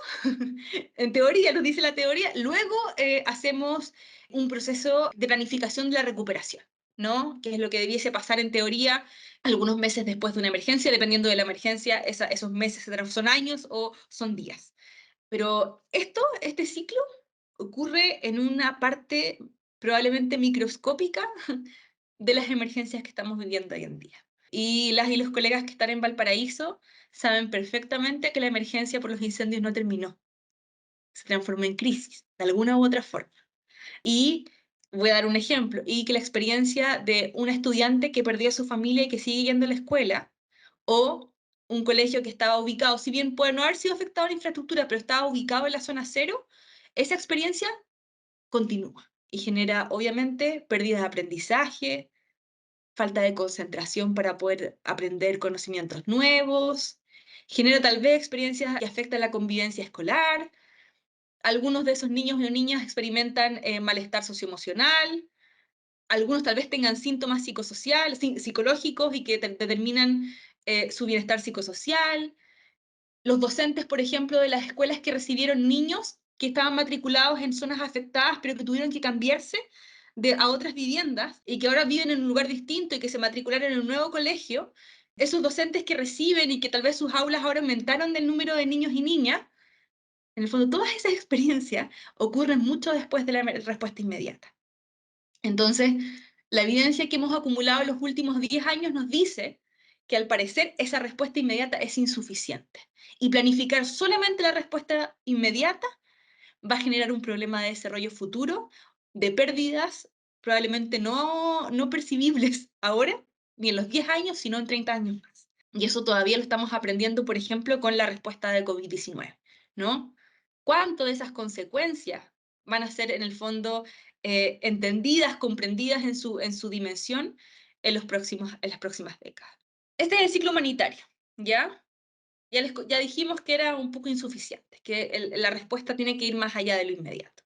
en teoría, nos dice la teoría, luego hacemos un proceso de planificación de la recuperación, ¿no? Que es lo que debiese pasar en teoría algunos meses después de una emergencia, dependiendo de la emergencia, esos meses son años o son días. Pero este ciclo ocurre en una parte probablemente microscópica de las emergencias que estamos viviendo hoy en día. Y las y los colegas que están en Valparaíso saben perfectamente que la emergencia por los incendios no terminó, se transformó en crisis, de alguna u otra forma. Y voy a dar un ejemplo, y que la experiencia de un estudiante que perdió a su familia y que sigue yendo a la escuela, o un colegio que estaba ubicado, si bien puede no haber sido afectado en la infraestructura, pero estaba ubicado en la zona cero, esa experiencia continúa y genera, obviamente, pérdidas de aprendizaje, falta de concentración para poder aprender conocimientos nuevos, genera tal vez experiencias que afectan la convivencia escolar. Algunos de esos niños o niñas experimentan malestar socioemocional, algunos tal vez tengan síntomas psicológicos y que determinan su bienestar psicosocial. Los docentes, por ejemplo, de las escuelas que recibieron niños que estaban matriculados en zonas afectadas, pero que tuvieron que cambiarse a otras viviendas y que ahora viven en un lugar distinto y que se matricularon en un nuevo colegio, esos docentes que reciben y que tal vez sus aulas ahora aumentaron del número de niños y niñas, en el fondo todas esas experiencias ocurren mucho después de la respuesta inmediata. Entonces, la evidencia que hemos acumulado en los últimos 10 años nos dice que al parecer esa respuesta inmediata es insuficiente. Y planificar solamente la respuesta inmediata va a generar un problema de desarrollo futuro de pérdidas probablemente no percibibles ahora, ni en los 10 años, sino en 30 años más. Y eso todavía lo estamos aprendiendo, por ejemplo, con la respuesta de COVID-19, ¿no? ¿Cuánto de esas consecuencias van a ser, en el fondo, entendidas, comprendidas en su dimensión en las próximas décadas? Este es el ciclo humanitario, ¿ya? Ya dijimos que era un poco insuficiente, que la respuesta tiene que ir más allá de lo inmediato.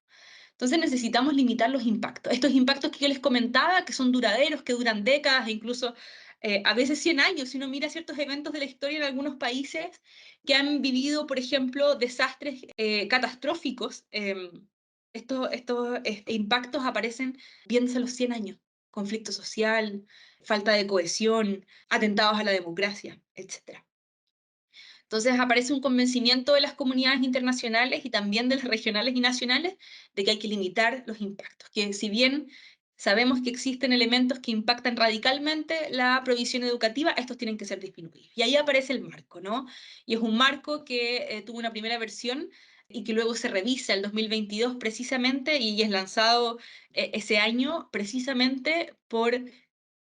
Entonces necesitamos limitar los impactos. Estos impactos que yo les comentaba, que son duraderos, que duran décadas e incluso a veces 100 años. Si uno mira ciertos eventos de la historia en algunos países que han vivido, por ejemplo, desastres catastróficos, estos impactos aparecen viéndose a los 100 años. Conflicto social, falta de cohesión, atentados a la democracia, etc. Entonces aparece un convencimiento de las comunidades internacionales y también de las regionales y nacionales de que hay que limitar los impactos, que si bien sabemos que existen elementos que impactan radicalmente la provisión educativa, estos tienen que ser disminuidos. Y ahí aparece el marco, ¿no? Y es un marco que tuvo una primera versión y que luego se revisa el 2022 precisamente y es lanzado ese año precisamente por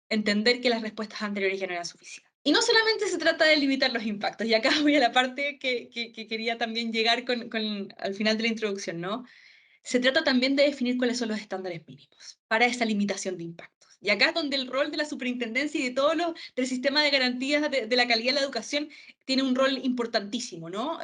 entender que las respuestas anteriores ya no eran suficientes. Y no solamente se trata de limitar los impactos, y acá voy a la parte que quería también llegar al final de la introducción, ¿no? Se trata también de definir cuáles son los estándares mínimos para esa limitación de impactos. Y acá es donde el rol de la superintendencia y de todo del sistema de garantías de la calidad de la educación tiene un rol importantísimo, ¿no?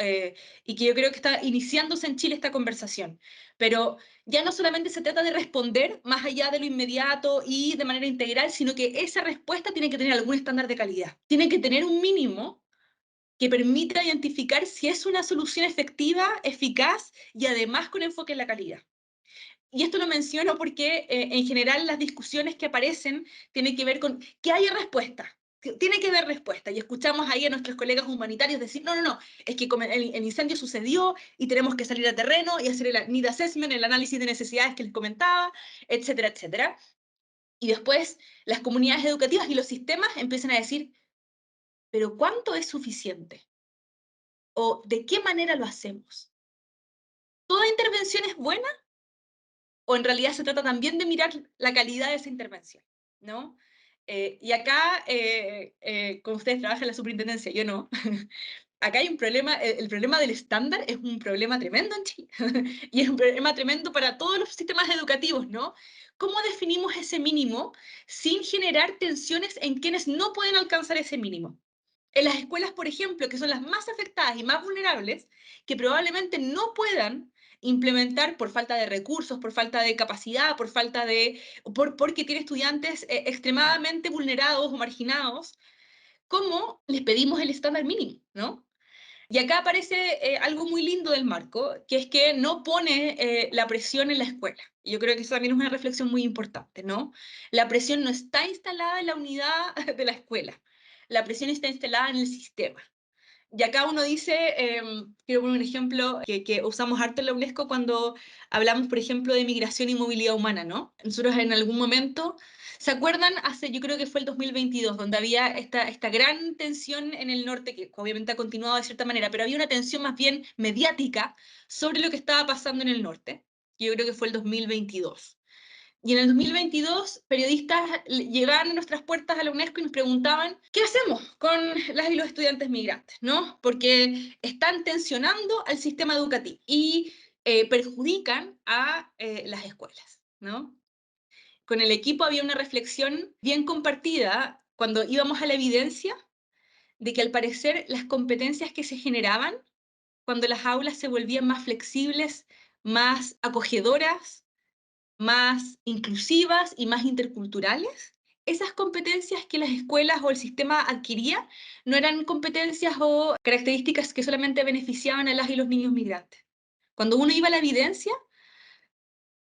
Y que yo creo que está iniciándose en Chile esta conversación. Pero ya no solamente se trata de responder más allá de lo inmediato y de manera integral, sino que esa respuesta tiene que tener algún estándar de calidad. Tiene que tener un mínimo que permita identificar si es una solución efectiva, eficaz y además con enfoque en la calidad. Y esto lo menciono porque en general las discusiones que aparecen tienen que ver con que haya respuesta. Tiene que haber respuesta. Y escuchamos ahí a nuestros colegas humanitarios decir, no, es que el incendio sucedió y tenemos que salir a terreno y hacer el need assessment, el análisis de necesidades que les comentaba, etcétera, etcétera. Y después las comunidades educativas y los sistemas empiezan a decir, pero ¿cuánto es suficiente? ¿O de qué manera lo hacemos? ¿Toda intervención es buena? ¿O en realidad se trata también de mirar la calidad de esa intervención? ¿No? Y acá, como ustedes trabajan en la superintendencia, yo no, acá hay un problema, el problema del estándar es un problema tremendo en Chile, y es un problema tremendo para todos los sistemas educativos, ¿no? ¿Cómo definimos ese mínimo sin generar tensiones en quienes no pueden alcanzar ese mínimo? En las escuelas, por ejemplo, que son las más afectadas y más vulnerables, que probablemente no puedan implementar por falta de recursos, por falta de capacidad, porque tiene estudiantes extremadamente vulnerados o marginados, ¿cómo les pedimos el estándar mínimo, no? Y acá aparece algo muy lindo del marco, que es que no pone la presión en la escuela. Y yo creo que eso también es una reflexión muy importante, ¿no? La presión no está instalada en la unidad de la escuela, la presión está instalada en el sistema. Y acá uno dice, quiero poner un ejemplo que usamos harto en la UNESCO cuando hablamos, por ejemplo, de migración y movilidad humana, ¿no? Nosotros en algún momento, ¿se acuerdan? Yo creo que fue el 2022, donde había esta gran tensión en el norte, que obviamente ha continuado de cierta manera, pero había una tensión más bien mediática sobre lo que estaba pasando en el norte, que yo creo que fue el 2022. Y en el 2022, periodistas llegaban a nuestras puertas a la UNESCO y nos preguntaban, ¿qué hacemos con las y los estudiantes migrantes? ¿No? Porque están tensionando al sistema educativo y perjudican a las escuelas, ¿no? Con el equipo había una reflexión bien compartida cuando íbamos a la evidencia de que al parecer las competencias que se generaban cuando las aulas se volvían más flexibles, más acogedoras, más inclusivas y más interculturales, esas competencias que las escuelas o el sistema adquiría no eran competencias o características que solamente beneficiaban a las y los niños migrantes. Cuando uno iba a la evidencia,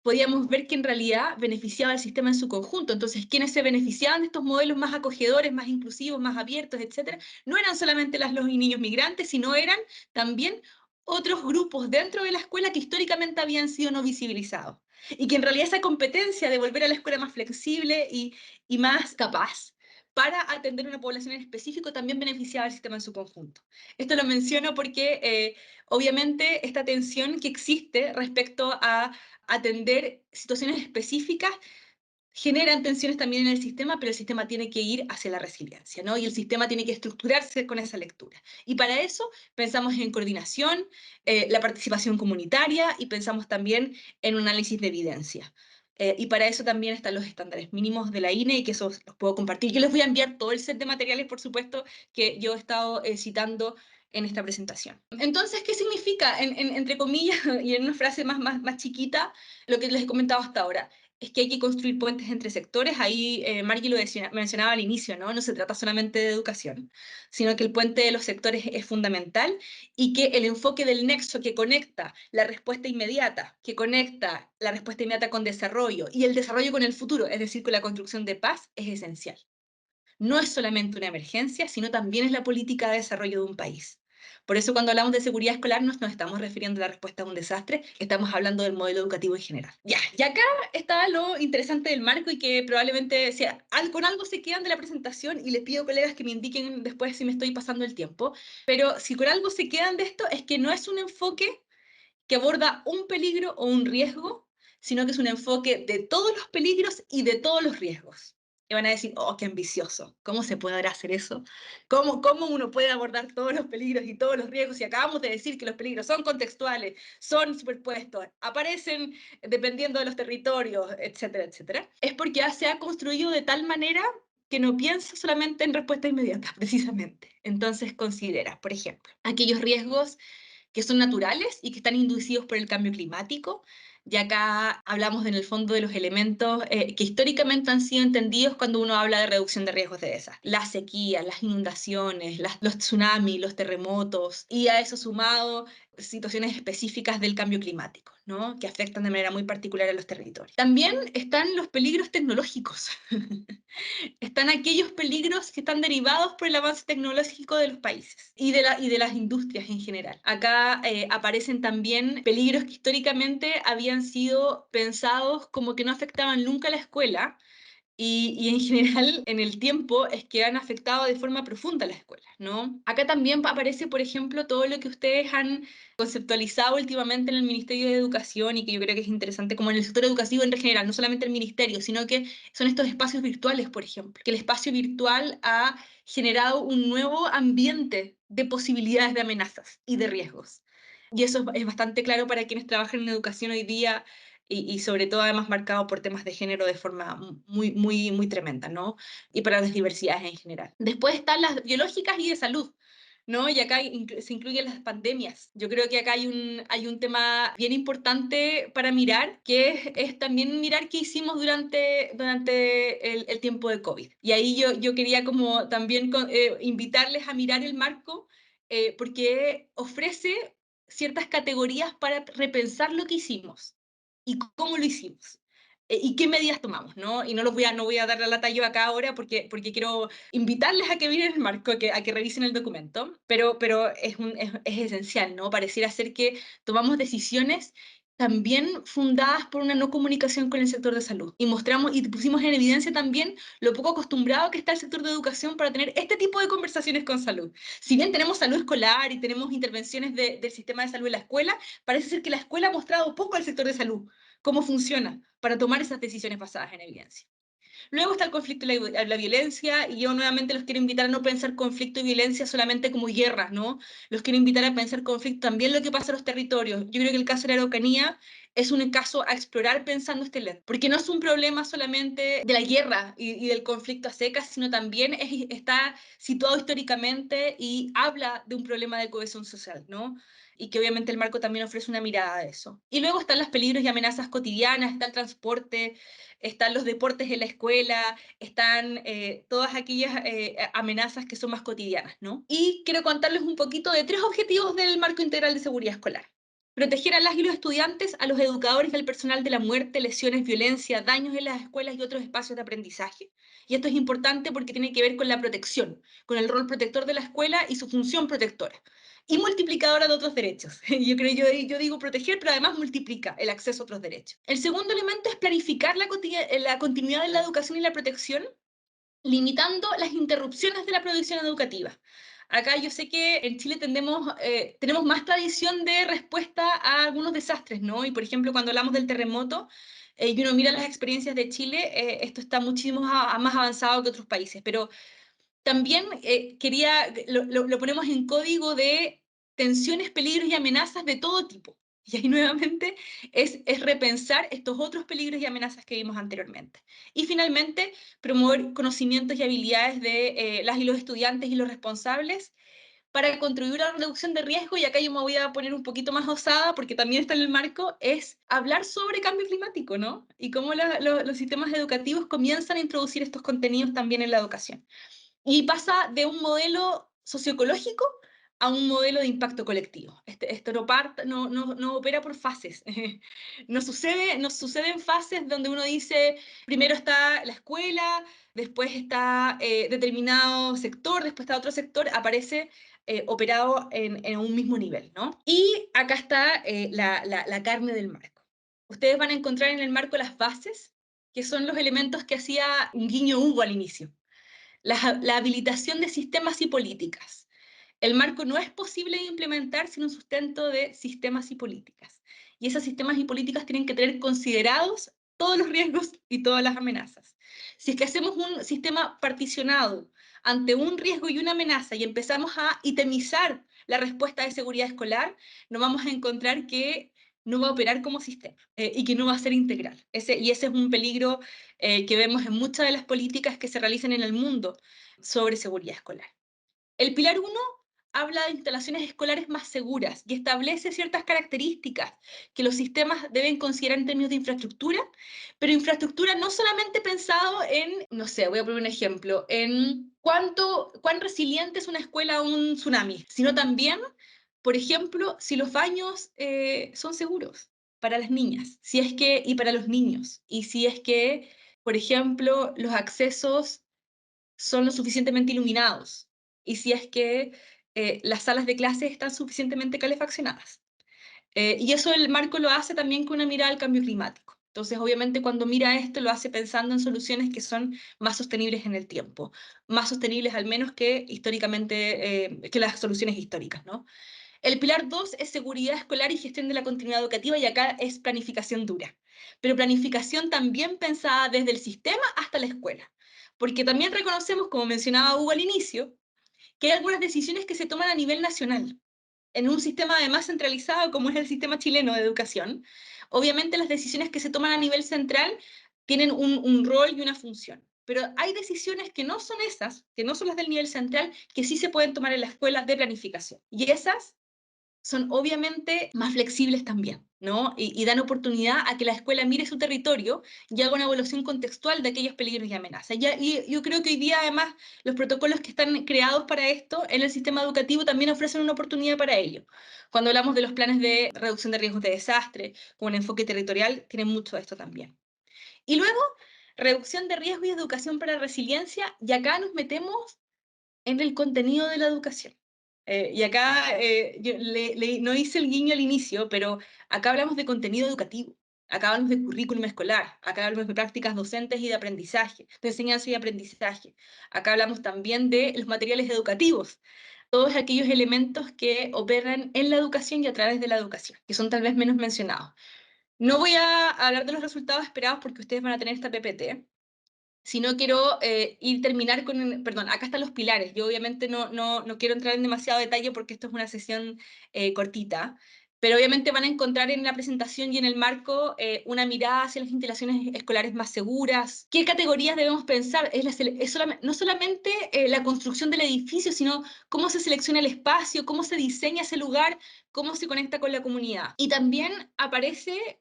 podíamos ver que en realidad beneficiaba al sistema en su conjunto. Entonces, quienes se beneficiaban de estos modelos más acogedores, más inclusivos, más abiertos, etcétera, no eran solamente los y niños migrantes, sino eran también otros grupos dentro de la escuela que históricamente habían sido no visibilizados. Y que en realidad esa competencia de volver a la escuela más flexible y más capaz para atender una población en específico también beneficiaba al sistema en su conjunto. Esto lo menciono porque obviamente esta tensión que existe respecto a atender situaciones específicas generan tensiones también en el sistema, pero el sistema tiene que ir hacia la resiliencia, ¿no? Y el sistema tiene que estructurarse con esa lectura. Y para eso pensamos en coordinación, la participación comunitaria y pensamos también en un análisis de evidencia. Y para eso también están los estándares mínimos de la INE y que esos los puedo compartir. Yo les voy a enviar todo el set de materiales, por supuesto, que yo he estado citando en esta presentación. Entonces, ¿qué significa, entre comillas, y en una frase más chiquita, lo que les he comentado hasta ahora? Es que hay que construir puentes entre sectores. Ahí Margie lo mencionaba al inicio, ¿no? No se trata solamente de educación, sino que el puente de los sectores es fundamental y que el enfoque del nexo que conecta la respuesta inmediata, que conecta la respuesta inmediata con desarrollo y el desarrollo con el futuro, es decir, con la construcción de paz, es esencial. No es solamente una emergencia, sino también es la política de desarrollo de un país. Por eso cuando hablamos de seguridad escolar no nos estamos refiriendo a la respuesta a un desastre, estamos hablando del modelo educativo en general. Ya, y acá está lo interesante del marco y que probablemente con algo se quedan de la presentación y les pido colegas que me indiquen después si me estoy pasando el tiempo, pero si con algo se quedan de esto es que no es un enfoque que aborda un peligro o un riesgo, sino que es un enfoque de todos los peligros y de todos los riesgos. Y van a decir, oh, qué ambicioso, ¿cómo se puede hacer eso? ¿Cómo uno puede abordar todos los peligros y todos los riesgos? Y acabamos de decir que los peligros son contextuales, son superpuestos, aparecen dependiendo de los territorios, etcétera, etcétera. Es porque se ha construido de tal manera que no piensa solamente en respuesta inmediata, precisamente. Entonces considera, por ejemplo, aquellos riesgos que son naturales y que están inducidos por el cambio climático. Y acá hablamos en el fondo de los elementos que históricamente han sido entendidos cuando uno habla de reducción de riesgos de desastre. Las sequías, las inundaciones, los tsunamis, los terremotos, y a eso sumado situaciones específicas del cambio climático, ¿no? Que afectan de manera muy particular a los territorios. También están los peligros tecnológicos. Están aquellos peligros que están derivados por el avance tecnológico de los países y de las industrias en general. Acá aparecen también peligros que históricamente habían sido pensados como que no afectaban nunca a la escuela, y en general en el tiempo es que han afectado de forma profunda a la escuela, ¿no? Acá también aparece, por ejemplo, todo lo que ustedes han conceptualizado últimamente en el Ministerio de Educación y que yo creo que es interesante, como en el sector educativo en general, no solamente el ministerio, sino que son estos espacios virtuales, por ejemplo, que el espacio virtual ha generado un nuevo ambiente de posibilidades de amenazas y de riesgos. Y eso es bastante claro para quienes trabajan en educación hoy día y sobre todo además marcado por temas de género de forma muy tremenda, ¿no? Y para las diversidades en general. Después están las biológicas y de salud, ¿no? Y acá se incluyen las pandemias. Yo creo que acá hay un tema bien importante para mirar, que es también mirar qué hicimos durante el tiempo de COVID. Y ahí yo quería como también invitarles a mirar el marco, porque ofrece ciertas categorías para repensar lo que hicimos y cómo lo hicimos. ¿Y qué medidas tomamos? ¿No? Y no voy a dar la lata yo acá ahora porque quiero invitarles a que miren el marco, a que revisen el documento, pero es esencial, ¿no? Pareciera ser que tomamos decisiones también fundadas por una no comunicación con el sector de salud. Y mostramos y pusimos en evidencia también lo poco acostumbrado que está el sector de educación para tener este tipo de conversaciones con salud. Si bien tenemos salud escolar y tenemos intervenciones del sistema de salud en la escuela, parece ser que la escuela ha mostrado poco al sector de salud cómo funciona para tomar esas decisiones basadas en evidencia. Luego está el conflicto y la violencia, y yo nuevamente los quiero invitar a no pensar conflicto y violencia solamente como guerras, ¿no? Los quiero invitar a pensar conflicto también lo que pasa en los territorios. Yo creo que el caso de la Araucanía es un caso a explorar pensando este lente, porque no es un problema solamente de la guerra y del conflicto a secas, sino también está situado históricamente y habla de un problema de cohesión social, ¿no? Y que obviamente el marco también ofrece una mirada a eso. Y luego están los peligros y amenazas cotidianas, está el transporte, están los deportes en la escuela, están todas aquellas amenazas que son más cotidianas, ¿no? Y quiero contarles un poquito de 3 objetivos del Marco Integral de Seguridad Escolar. Proteger a las y los estudiantes, a los educadores y al personal de la muerte, lesiones, violencia, daños en las escuelas y otros espacios de aprendizaje. Y esto es importante porque tiene que ver con la protección, con el rol protector de la escuela y su función protectora. Y multiplicadora de otros derechos. Yo digo proteger, pero además multiplica el acceso a otros derechos. El segundo elemento es planificar la continuidad de la educación y la protección, limitando las interrupciones de la producción educativa. Acá yo sé que en Chile tenemos más tradición de respuesta a algunos desastres, ¿no? Y por ejemplo, cuando hablamos del terremoto, y uno mira las experiencias de Chile, esto está muchísimo más avanzado que otros países, pero también lo ponemos en código de tensiones, peligros y amenazas de todo tipo. Y ahí nuevamente es repensar estos otros peligros y amenazas que vimos anteriormente. Y finalmente, promover conocimientos y habilidades de las y los estudiantes y los responsables para contribuir a la reducción de riesgo, y acá yo me voy a poner un poquito más osada, porque también está en el marco, es hablar sobre cambio climático, ¿no? Y cómo los sistemas educativos comienzan a introducir estos contenidos también en la educación. Y pasa de un modelo socioecológico a un modelo de impacto colectivo. Esto no opera por fases. Nos sucede en fases donde uno dice, primero está la escuela, después está determinado sector, después está otro sector, aparece operado en un mismo nivel, ¿no? Y acá está la carne del marco. Ustedes van a encontrar en el marco las bases, que son los elementos que hacía un guiño Hugo al inicio. La habilitación de sistemas y políticas. El marco no es posible de implementar sin un sustento de sistemas y políticas. Y esos sistemas y políticas tienen que tener considerados todos los riesgos y todas las amenazas. Si es que hacemos un sistema particionado ante un riesgo y una amenaza y empezamos a itemizar la respuesta de seguridad escolar, nos vamos a encontrar que no va a operar como sistema y que no va a ser integral. Y ese es un peligro que vemos en muchas de las políticas que se realizan en el mundo sobre seguridad escolar. El pilar 1 habla de instalaciones escolares más seguras y establece ciertas características que los sistemas deben considerar en términos de infraestructura, pero infraestructura no solamente pensado en, no sé, voy a poner un ejemplo, en cuán resiliente es una escuela a un tsunami, sino también, por ejemplo, si los baños son seguros para las niñas, si es que, y para los niños, y si es que, por ejemplo, los accesos son lo suficientemente iluminados y si es que las salas de clase están suficientemente calefaccionadas. Y eso el marco lo hace también con una mirada al cambio climático. Entonces, obviamente, cuando mira esto, lo hace pensando en soluciones que son más sostenibles en el tiempo, más sostenibles al menos que históricamente, que las soluciones históricas, ¿no? El pilar 2 es seguridad escolar y gestión de la continuidad educativa, y acá es planificación dura, pero planificación también pensada desde el sistema hasta la escuela, porque también reconocemos, como mencionaba Hugo al inicio, que hay algunas decisiones que se toman a nivel nacional, en un sistema además centralizado como es el sistema chileno de educación. Obviamente las decisiones que se toman a nivel central tienen un rol y una función, pero hay decisiones que no son esas, que no son las del nivel central, que sí se pueden tomar en la escuela de planificación, y esas son obviamente más flexibles también, ¿no? Y dan oportunidad a que la escuela mire su territorio y haga una evaluación contextual de aquellos peligros y amenazas. Y yo creo que hoy día, además, los protocolos que están creados para esto en el sistema educativo también ofrecen una oportunidad para ello. Cuando hablamos de los planes de reducción de riesgos de desastre, con un enfoque territorial, tienen mucho de esto también. Y luego, reducción de riesgo y educación para resiliencia, y acá nos metemos en el contenido de la educación. Y acá yo no hice el guiño al inicio, pero acá hablamos de contenido educativo, acá hablamos de currículum escolar, acá hablamos de prácticas docentes y de aprendizaje, de enseñanza y aprendizaje. Acá hablamos también de los materiales educativos, todos aquellos elementos que operan en la educación y a través de la educación, que son tal vez menos mencionados. No voy a hablar de los resultados esperados porque ustedes van a tener esta PPT, si no quiero terminar con, perdón, acá están los pilares. Yo obviamente no quiero entrar en demasiado detalle porque esto es una sesión cortita, pero obviamente van a encontrar en la presentación y en el marco una mirada hacia las instalaciones escolares más seguras. ¿Qué categorías debemos pensar? No solamente la construcción del edificio, sino cómo se selecciona el espacio, cómo se diseña ese lugar, cómo se conecta con la comunidad. Y también aparece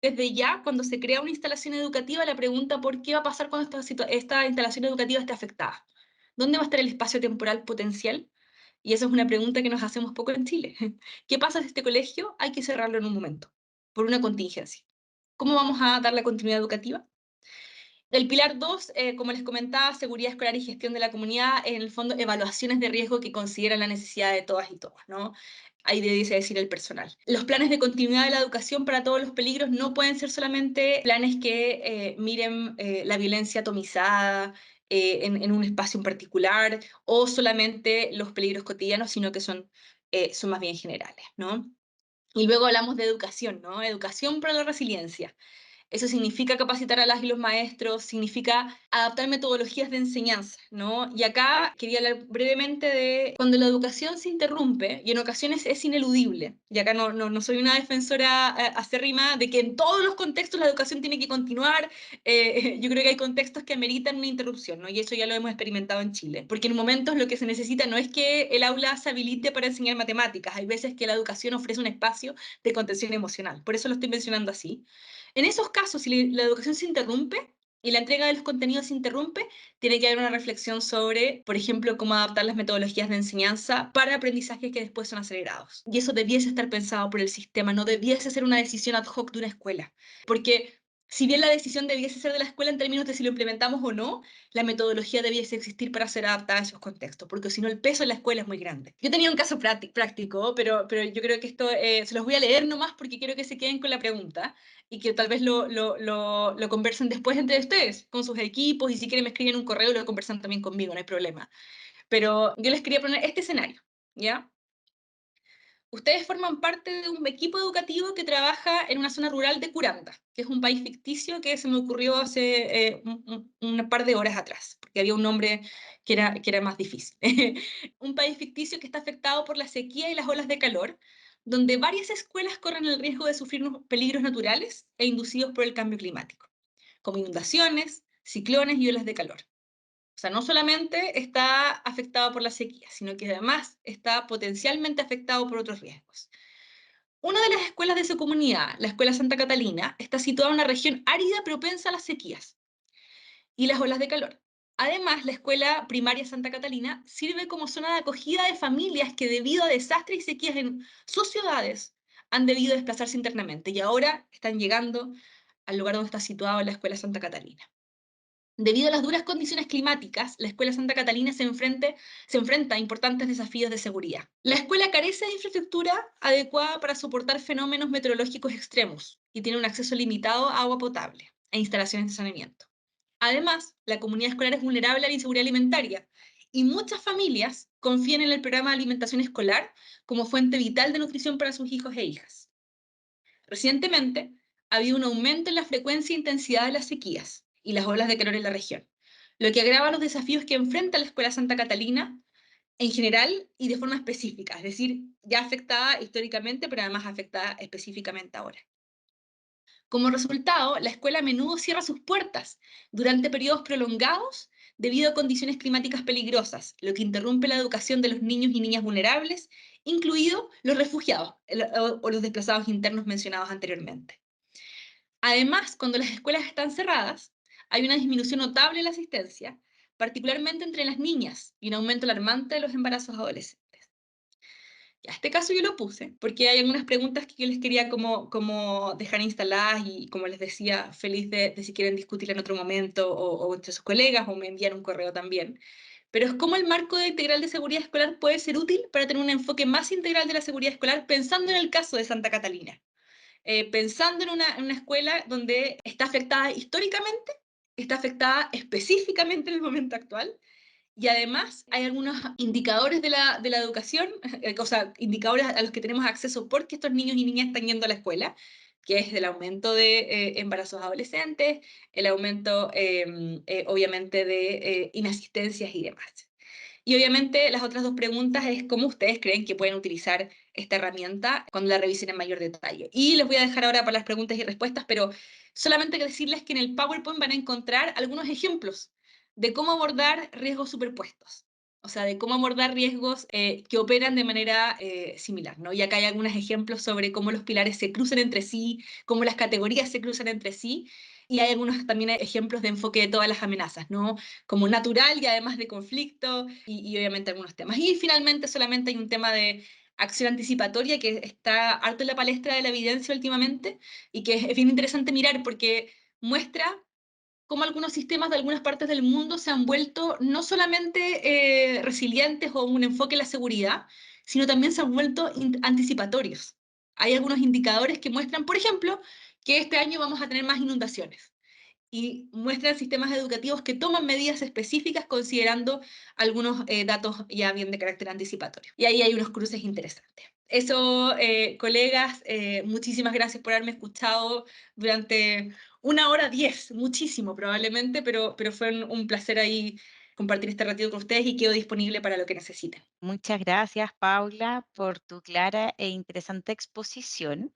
desde ya, cuando se crea una instalación educativa, la pregunta por qué va a pasar cuando esta instalación educativa esté afectada. ¿Dónde va a estar el espacio temporal potencial? Y esa es una pregunta que nos hacemos poco en Chile. ¿Qué pasa si este colegio hay que cerrarlo en un momento, por una contingencia? ¿Cómo vamos a dar la continuidad educativa? El pilar 2, como les comentaba, seguridad escolar y gestión de la comunidad, en el fondo, evaluaciones de riesgo que consideran la necesidad de todas y todos, ¿no? Ahí debiese decir el personal. Los planes de continuidad de la educación para todos los peligros no pueden ser solamente planes que miren la violencia atomizada, en un espacio en particular, o solamente los peligros cotidianos, sino que son más bien generales, ¿no? Y luego hablamos de educación, ¿no? Educación para la resiliencia. Eso significa capacitar a las y los maestros, significa adaptar metodologías de enseñanza, ¿no? Y acá quería hablar brevemente de cuando la educación se interrumpe, y en ocasiones es ineludible, y acá no soy una defensora acérrima de que en todos los contextos la educación tiene que continuar. Yo creo que hay contextos que ameritan una interrupción, ¿no? Y eso ya lo hemos experimentado en Chile, porque en momentos lo que se necesita no es que el aula se habilite para enseñar matemáticas, hay veces que la educación ofrece un espacio de contención emocional, por eso lo estoy mencionando así. En esos casos, si la educación se interrumpe y la entrega de los contenidos se interrumpe, tiene que haber una reflexión sobre, por ejemplo, cómo adaptar las metodologías de enseñanza para aprendizajes que después son acelerados. Y eso debiese estar pensado por el sistema, no debiese ser una decisión ad hoc de una escuela. Porque si bien la decisión debiese ser de la escuela en términos de si lo implementamos o no, la metodología debiese existir para ser adaptada a esos contextos, porque si no el peso en la escuela es muy grande. Yo tenía un caso práctico, pero yo creo que esto se los voy a leer nomás porque quiero que se queden con la pregunta y que tal vez lo conversen después entre ustedes, con sus equipos, y si quieren me escriben un correo y lo conversan también conmigo, no hay problema. Pero yo les quería poner este escenario, ¿ya? Ustedes forman parte de un equipo educativo que trabaja en una zona rural de Curanda, que es un país ficticio que se me ocurrió hace un par de horas atrás, porque había un nombre que era más difícil. Un país ficticio que está afectado por la sequía y las olas de calor, donde varias escuelas corren el riesgo de sufrir peligros naturales e inducidos por el cambio climático, como inundaciones, ciclones y olas de calor. O sea, no solamente está afectado por la sequía, sino que además está potencialmente afectado por otros riesgos. Una de las escuelas de su comunidad, la Escuela Santa Catalina, está situada en una región árida propensa a las sequías y las olas de calor. Además, la Escuela Primaria Santa Catalina sirve como zona de acogida de familias que debido a desastres y sequías en sus ciudades han debido desplazarse internamente y ahora están llegando al lugar donde está situada la Escuela Santa Catalina. Debido a las duras condiciones climáticas, la Escuela Santa Catalina se enfrenta a importantes desafíos de seguridad. La escuela carece de infraestructura adecuada para soportar fenómenos meteorológicos extremos y tiene un acceso limitado a agua potable e instalaciones de saneamiento. Además, la comunidad escolar es vulnerable a la inseguridad alimentaria y muchas familias confían en el programa de alimentación escolar como fuente vital de nutrición para sus hijos e hijas. Recientemente, ha habido un aumento en la frecuencia e intensidad de las sequías y las olas de calor en la región, lo que agrava los desafíos que enfrenta la Escuela Santa Catalina en general y de forma específica, es decir, ya afectada históricamente, pero además afectada específicamente ahora. Como resultado, la escuela a menudo cierra sus puertas durante periodos prolongados debido a condiciones climáticas peligrosas, lo que interrumpe la educación de los niños y niñas vulnerables, incluidos los refugiados o los desplazados internos mencionados anteriormente. Además, cuando las escuelas están cerradas, hay una disminución notable en la asistencia, particularmente entre las niñas, y un aumento alarmante de los embarazos adolescentes. Ya, este caso yo lo puse, porque hay algunas preguntas que yo les quería como dejar instaladas y, como les decía, feliz de si quieren discutirla en otro momento o entre sus colegas o me envían un correo también. Pero es cómo el marco integral de seguridad escolar puede ser útil para tener un enfoque más integral de la seguridad escolar, pensando en el caso de Santa Catalina. Pensando en una escuela donde está afectada históricamente, está afectada específicamente en el momento actual, y además hay algunos indicadores de la educación, o sea, indicadores a los que tenemos acceso porque estos niños y niñas están yendo a la escuela, que es el aumento de embarazos adolescentes, el aumento obviamente de inasistencias y demás. Y obviamente las otras dos preguntas es cómo ustedes creen que pueden utilizar esta herramienta cuando la revisen en mayor detalle. Y les voy a dejar ahora para las preguntas y respuestas, pero solamente decirles que en el PowerPoint van a encontrar algunos ejemplos de cómo abordar riesgos superpuestos. O sea, de cómo abordar riesgos que operan de manera similar, ¿no? Y acá hay algunos ejemplos sobre cómo los pilares se cruzan entre sí, cómo las categorías se cruzan entre sí, y hay algunos también ejemplos de enfoque de todas las amenazas, ¿no? Como natural y además de conflicto, y obviamente algunos temas. Y finalmente solamente hay un tema de acción anticipatoria que está harto en la palestra de la evidencia últimamente y que es bien interesante mirar porque muestra cómo algunos sistemas de algunas partes del mundo se han vuelto no solamente resilientes o un enfoque en la seguridad, sino también se han vuelto anticipatorios. Hay algunos indicadores que muestran, por ejemplo, que este año vamos a tener más inundaciones. y muestran sistemas educativos que toman medidas específicas considerando algunos datos ya bien de carácter anticipatorio. Y ahí hay unos cruces interesantes. Eso, colegas, muchísimas gracias por haberme escuchado durante 1 hora 10, muchísimo probablemente, pero fue un placer ahí compartir este ratito con ustedes y quedo disponible para lo que necesiten. Muchas gracias, Paula, por tu clara e interesante exposición.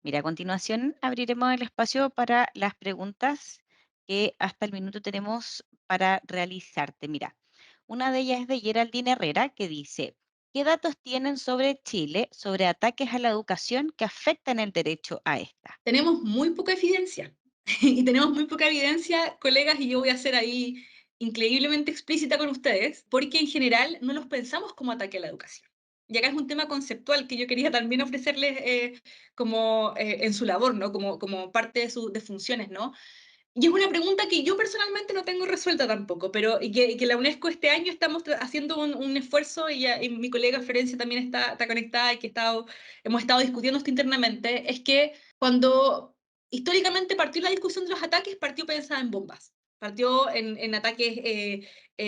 Mira, a continuación abriremos el espacio para las preguntas que hasta el minuto tenemos para realizarte. Mira, una de ellas es de Geraldine Herrera que dice, ¿qué datos tienen sobre Chile sobre ataques a la educación que afectan el derecho a esta? Tenemos muy poca evidencia. Y tenemos muy poca evidencia, colegas, y yo voy a ser ahí increíblemente explícita con ustedes, porque en general no los pensamos como ataque a la educación. Y acá es un tema conceptual que yo quería también ofrecerles como en su labor, ¿no? Como parte de sus de funciones, ¿no? Y es una pregunta que yo personalmente no tengo resuelta tampoco, pero y que la UNESCO este año estamos haciendo un esfuerzo y mi colega Florencia también está conectada y que hemos estado discutiendo esto internamente, es que cuando históricamente partió la discusión de los ataques, partió pensada en bombas. Partió en ataques,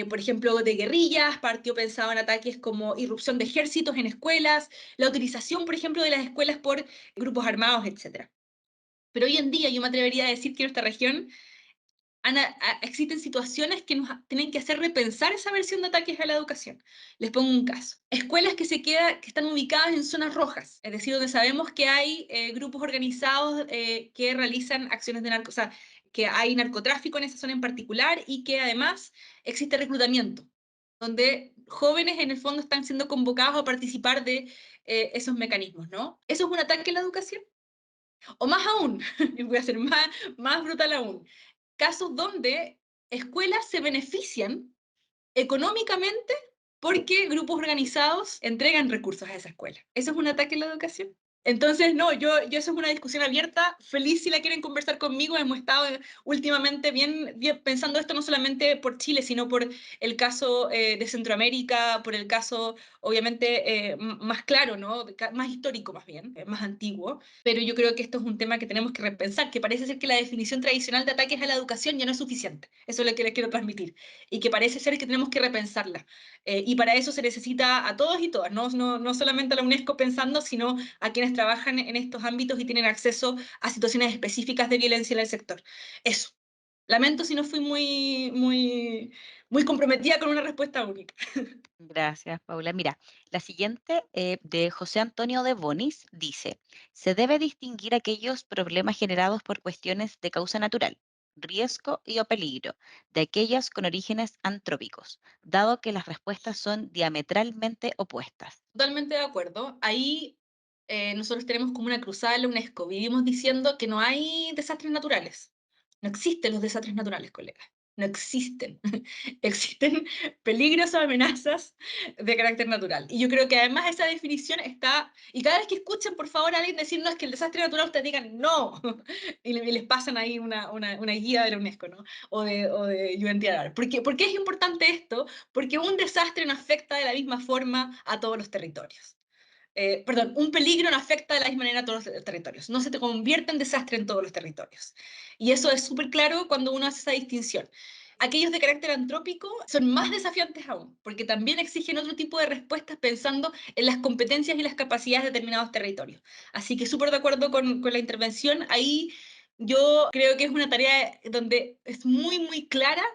por ejemplo, de guerrillas, partió pensado en ataques como irrupción de ejércitos en escuelas, la utilización, por ejemplo, de las escuelas por grupos armados, etc. Pero hoy en día yo me atrevería a decir que en nuestra región existen situaciones que nos tienen que hacer repensar esa versión de ataques a la educación. Les pongo un caso. Escuelas que están ubicadas en zonas rojas, es decir, donde sabemos que hay grupos organizados que realizan acciones de o sea, que hay narcotráfico en esa zona en particular y que además existe reclutamiento, donde jóvenes en el fondo están siendo convocados a participar de esos mecanismos, ¿no? ¿Eso es un ataque a la educación? O más aún, y voy a ser más brutal aún, casos donde escuelas se benefician económicamente porque grupos organizados entregan recursos a esa escuela. ¿Eso es un ataque a la educación? Entonces, no, yo eso es una discusión abierta. Feliz si la quieren conversar conmigo. Hemos estado últimamente bien pensando esto no solamente por Chile, sino por el caso de Centroamérica, por el caso, obviamente, más claro, ¿no? Más histórico más bien, más antiguo. Pero yo creo que esto es un tema que tenemos que repensar, que parece ser que la definición tradicional de ataques a la educación ya no es suficiente. Eso es lo que les quiero transmitir. Y que parece ser que tenemos que repensarla. Y para eso se necesita a todos y todas, no solamente a la UNESCO pensando, sino a quienes trabajan en estos ámbitos y tienen acceso a situaciones específicas de violencia en el sector. Eso. Lamento si no fui muy comprometida con una respuesta única. Gracias, Paula. Mira, la siguiente de José Antonio de Bonis dice, se debe distinguir aquellos problemas generados por cuestiones de causa natural, riesgo y o peligro, de aquellas con orígenes antrópicos, dado que las respuestas son diametralmente opuestas. Totalmente de acuerdo. Ahí nosotros tenemos como una cruzada en la UNESCO. Vivimos diciendo que no hay desastres naturales. No existen los desastres naturales, colegas. No existen. Existen peligros o amenazas de carácter natural. Y yo creo que además esa definición está... Y cada vez que escuchen, por favor, a alguien decir, no, es que el desastre natural, ustedes digan, no. Y les pasan ahí una guía de la UNESCO, ¿no? O de UNTRR. ¿Por qué es importante esto? Porque un desastre no afecta de la misma forma a todos los territorios. Perdón, un peligro no afecta de la misma manera a todos los territorios, no se te convierte en desastre en todos los territorios. Y eso es súper claro cuando uno hace esa distinción. Aquellos de carácter antrópico son más desafiantes aún, porque también exigen otro tipo de respuestas pensando en las competencias y las capacidades de determinados territorios. Así que súper de acuerdo con la intervención. Ahí yo creo que es una tarea donde es muy clara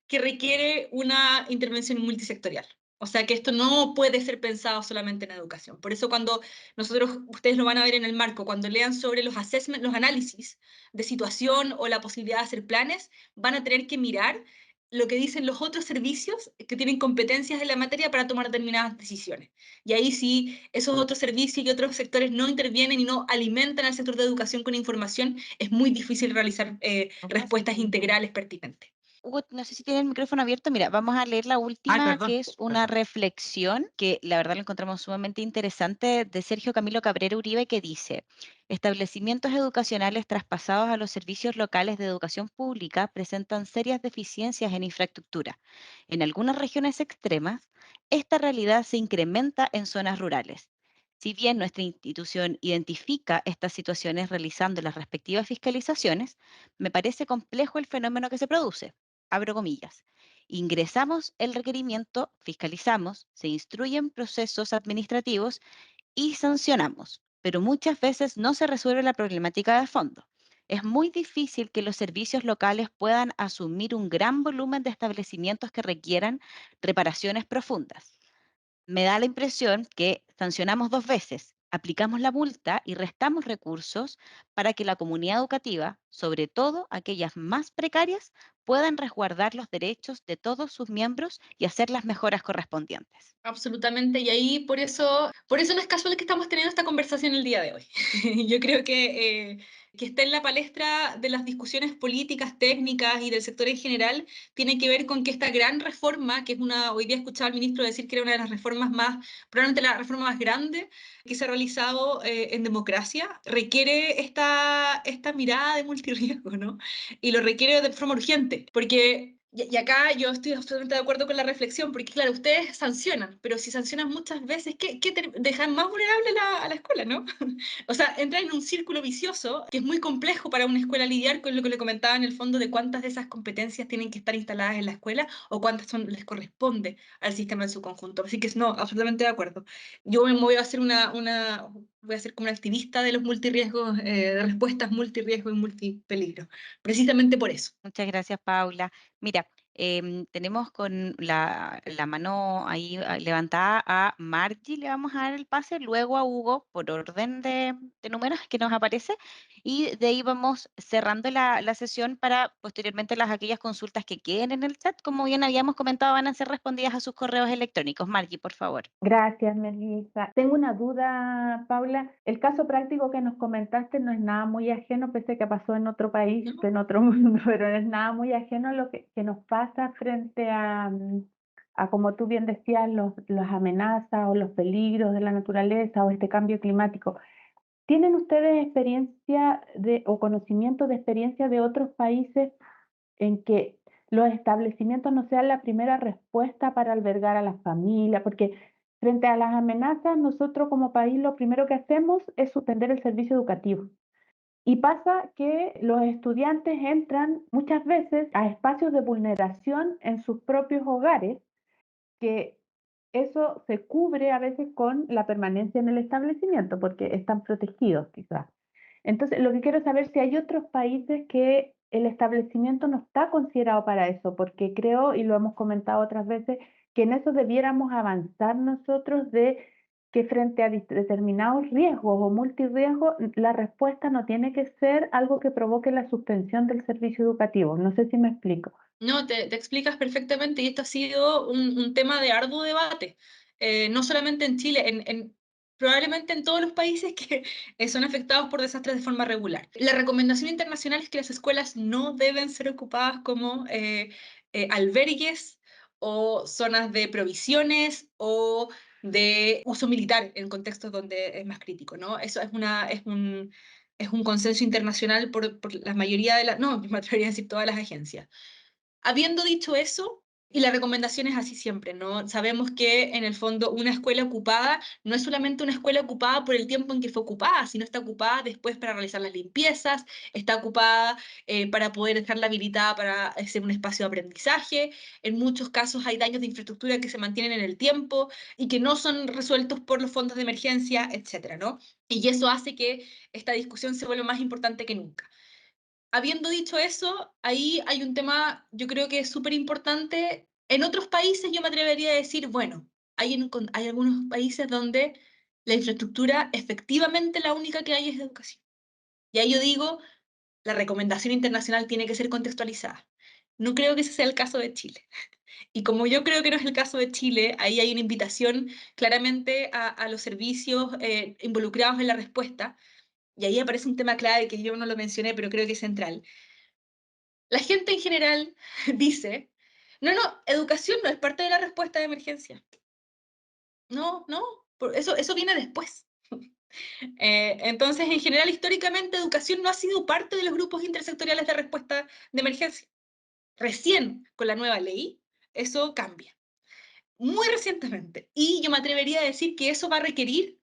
que requiere una intervención multisectorial. O sea que esto no puede ser pensado solamente en educación. Por eso cuando ustedes lo van a ver en el marco, cuando lean sobre los assessments, los análisis de situación o la posibilidad de hacer planes, van a tener que mirar lo que dicen los otros servicios que tienen competencias en la materia para tomar determinadas decisiones. Y ahí sí, esos otros servicios y otros sectores no intervienen y no alimentan al sector de educación con información, es muy difícil realizar respuestas integrales pertinentes. Hugo, no sé si tiene el micrófono abierto. Mira, vamos a leer la Ay, última, perdón. que es una reflexión que la verdad la encontramos sumamente interesante de Sergio Camilo Cabrera Uribe, que dice, establecimientos educacionales traspasados a los servicios locales de educación pública presentan serias deficiencias en infraestructura. En algunas regiones extremas, esta realidad se incrementa en zonas rurales. Si bien nuestra institución identifica estas situaciones realizando las respectivas fiscalizaciones, me parece complejo el fenómeno que se produce. Abro comillas. Ingresamos el requerimiento, fiscalizamos, se instruyen procesos administrativos y sancionamos, pero muchas veces no se resuelve la problemática de fondo. Es muy difícil que los servicios locales puedan asumir un gran volumen de establecimientos que requieran reparaciones profundas. Me da la impresión que sancionamos dos veces, aplicamos la multa y restamos recursos para que la comunidad educativa, sobre todo aquellas más precarias, puedan resguardar los derechos de todos sus miembros y hacer las mejoras correspondientes. Absolutamente, y ahí por eso no es casual que estamos teniendo esta conversación el día de hoy. Yo creo que está en la palestra de las discusiones políticas, técnicas y del sector en general, tiene que ver con que esta gran reforma, que es una, hoy día escuchaba al ministro decir que era una de las reformas más, probablemente la reforma más grande que se ha realizado en democracia, requiere esta mirada de multirriesgo, ¿no? Y lo requiere de forma urgente, porque y acá yo estoy absolutamente de acuerdo con la reflexión, porque claro, ustedes sancionan, pero si sancionan muchas veces, ¿qué dejan más vulnerable a la escuela, ¿no? O sea, entran en un círculo vicioso que es muy complejo para una escuela lidiar con lo que le comentaba en el fondo de cuántas de esas competencias tienen que estar instaladas en la escuela o cuántas les corresponde al sistema en su conjunto. Así que no, absolutamente de acuerdo. Yo me voy a hacer voy a ser como una activista de los multirriesgos, de respuestas multirriesgo y multipeligro, precisamente por eso. Muchas gracias, Paula. Mira, tenemos con la mano ahí levantada a Margie, le vamos a dar el pase, luego a Hugo por orden de números que nos aparece, y de ahí vamos cerrando la sesión para posteriormente aquellas consultas que queden en el chat, como bien habíamos comentado, van a ser respondidas a sus correos electrónicos. Margie, por favor. Gracias, Melissa. Tengo una duda, Paula. El caso práctico que nos comentaste no es nada muy ajeno, pese a que pasó en otro país, ¿No? en otro mundo, pero no es nada muy ajeno a lo que nos pasa frente a, como tú bien decías, las amenazas o los peligros de la naturaleza o este cambio climático. ¿Tienen ustedes experiencia o conocimiento de experiencia de otros países en que los establecimientos no sean la primera respuesta para albergar a las familias? Porque frente a las amenazas, nosotros como país lo primero que hacemos es suspender el servicio educativo. Y pasa que los estudiantes entran muchas veces a espacios de vulneración en sus propios hogares, que eso se cubre a veces con la permanencia en el establecimiento, porque están protegidos quizás. Entonces, lo que quiero saber es si hay otros países que el establecimiento no está considerado para eso, porque creo, y lo hemos comentado otras veces, que en eso debiéramos avanzar nosotros de que frente a determinados riesgos o multirriesgos, la respuesta no tiene que ser algo que provoque la suspensión del servicio educativo. No sé si me explico. No, te explicas perfectamente y esto ha sido un tema de arduo debate, no solamente en Chile, probablemente en todos los países que son afectados por desastres de forma regular. La recomendación internacional es que las escuelas no deben ser ocupadas como albergues o zonas de provisiones o de uso militar en contextos donde es más crítico, ¿no? Eso es un consenso internacional por la mayoría de las, no, me atrevería a decir todas las agencias. Habiendo dicho eso, y la recomendación es así siempre, ¿no? Sabemos que en el fondo una escuela ocupada no es solamente una escuela ocupada por el tiempo en que fue ocupada, sino está ocupada después para realizar las limpiezas, está ocupada para poder dejarla habilitada para ser un espacio de aprendizaje. En muchos casos hay daños de infraestructura que se mantienen en el tiempo y que no son resueltos por los fondos de emergencia, etcétera, ¿no? Y eso hace que esta discusión se vuelva más importante que nunca. Habiendo dicho eso, ahí hay un tema, yo creo que es súper importante. En otros países yo me atrevería a decir, bueno, hay algunos países donde la infraestructura efectivamente la única que hay es educación. Y ahí yo digo, la recomendación internacional tiene que ser contextualizada. No creo que ese sea el caso de Chile. Y como yo creo que no es el caso de Chile, ahí hay una invitación claramente a los servicios involucrados en la respuesta. Y ahí aparece un tema clave que yo no lo mencioné, pero creo que es central. La gente en general dice, no, educación no es parte de la respuesta de emergencia. No, no, eso viene después. Entonces, en general, históricamente, educación no ha sido parte de los grupos intersectoriales de respuesta de emergencia. Recién, con la nueva ley, eso cambia. Muy recientemente. Y yo me atrevería a decir que eso va a requerir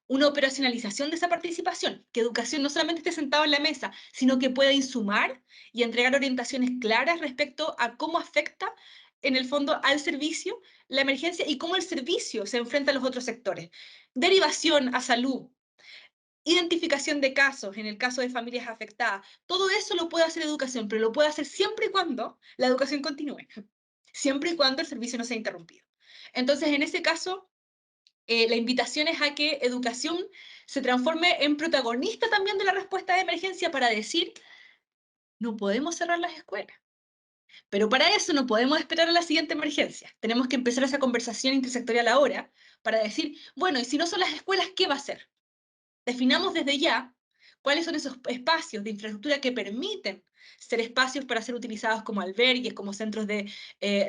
una operacionalización de esa participación, que educación no solamente esté sentado en la mesa, sino que pueda insumar y entregar orientaciones claras respecto a cómo afecta en el fondo al servicio la emergencia y cómo el servicio se enfrenta a los otros sectores. Derivación a salud, identificación de casos, en el caso de familias afectadas, todo eso lo puede hacer educación, pero lo puede hacer siempre y cuando la educación continúe, siempre y cuando el servicio no sea interrumpido. Entonces, en ese caso, la invitación es a que educación se transforme en protagonista también de la respuesta de emergencia para decir, no podemos cerrar las escuelas. Pero para eso no podemos esperar a la siguiente emergencia. Tenemos que empezar esa conversación intersectorial ahora para decir, bueno, y si no son las escuelas, ¿qué va a ser? Definamos desde ya cuáles son esos espacios de infraestructura que permiten ser espacios para ser utilizados como albergues, como centros de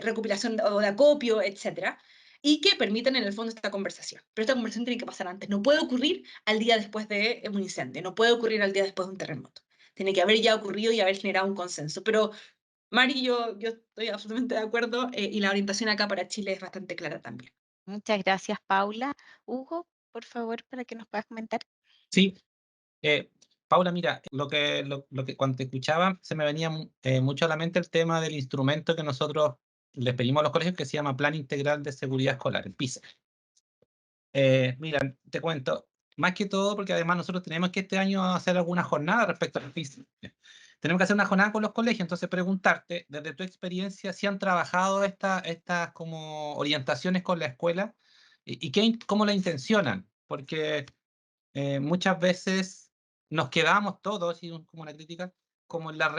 recopilación o de acopio, etcétera, y que permiten en el fondo esta conversación. Pero esta conversación tiene que pasar antes. No puede ocurrir al día después de un incendio, no puede ocurrir al día después de un terremoto. Tiene que haber ya ocurrido y haber generado un consenso. Pero, Mari, yo estoy absolutamente de acuerdo y la orientación acá para Chile es bastante clara también. Muchas gracias, Paula. Hugo, por favor, para que nos puedas comentar. Sí, Paula, mira, lo que cuando te escuchaba se me venía mucho a la mente el tema del instrumento que nosotros les pedimos a los colegios que se llama Plan Integral de Seguridad Escolar, el PISA. Mira, te cuento, más que todo porque además nosotros tenemos que este año hacer alguna jornada respecto al PISA. Tenemos que hacer una jornada con los colegios, entonces preguntarte, desde tu experiencia, si han trabajado estas como orientaciones con la escuela y cómo la intencionan, porque muchas veces nos quedamos todos, y como una crítica, como en la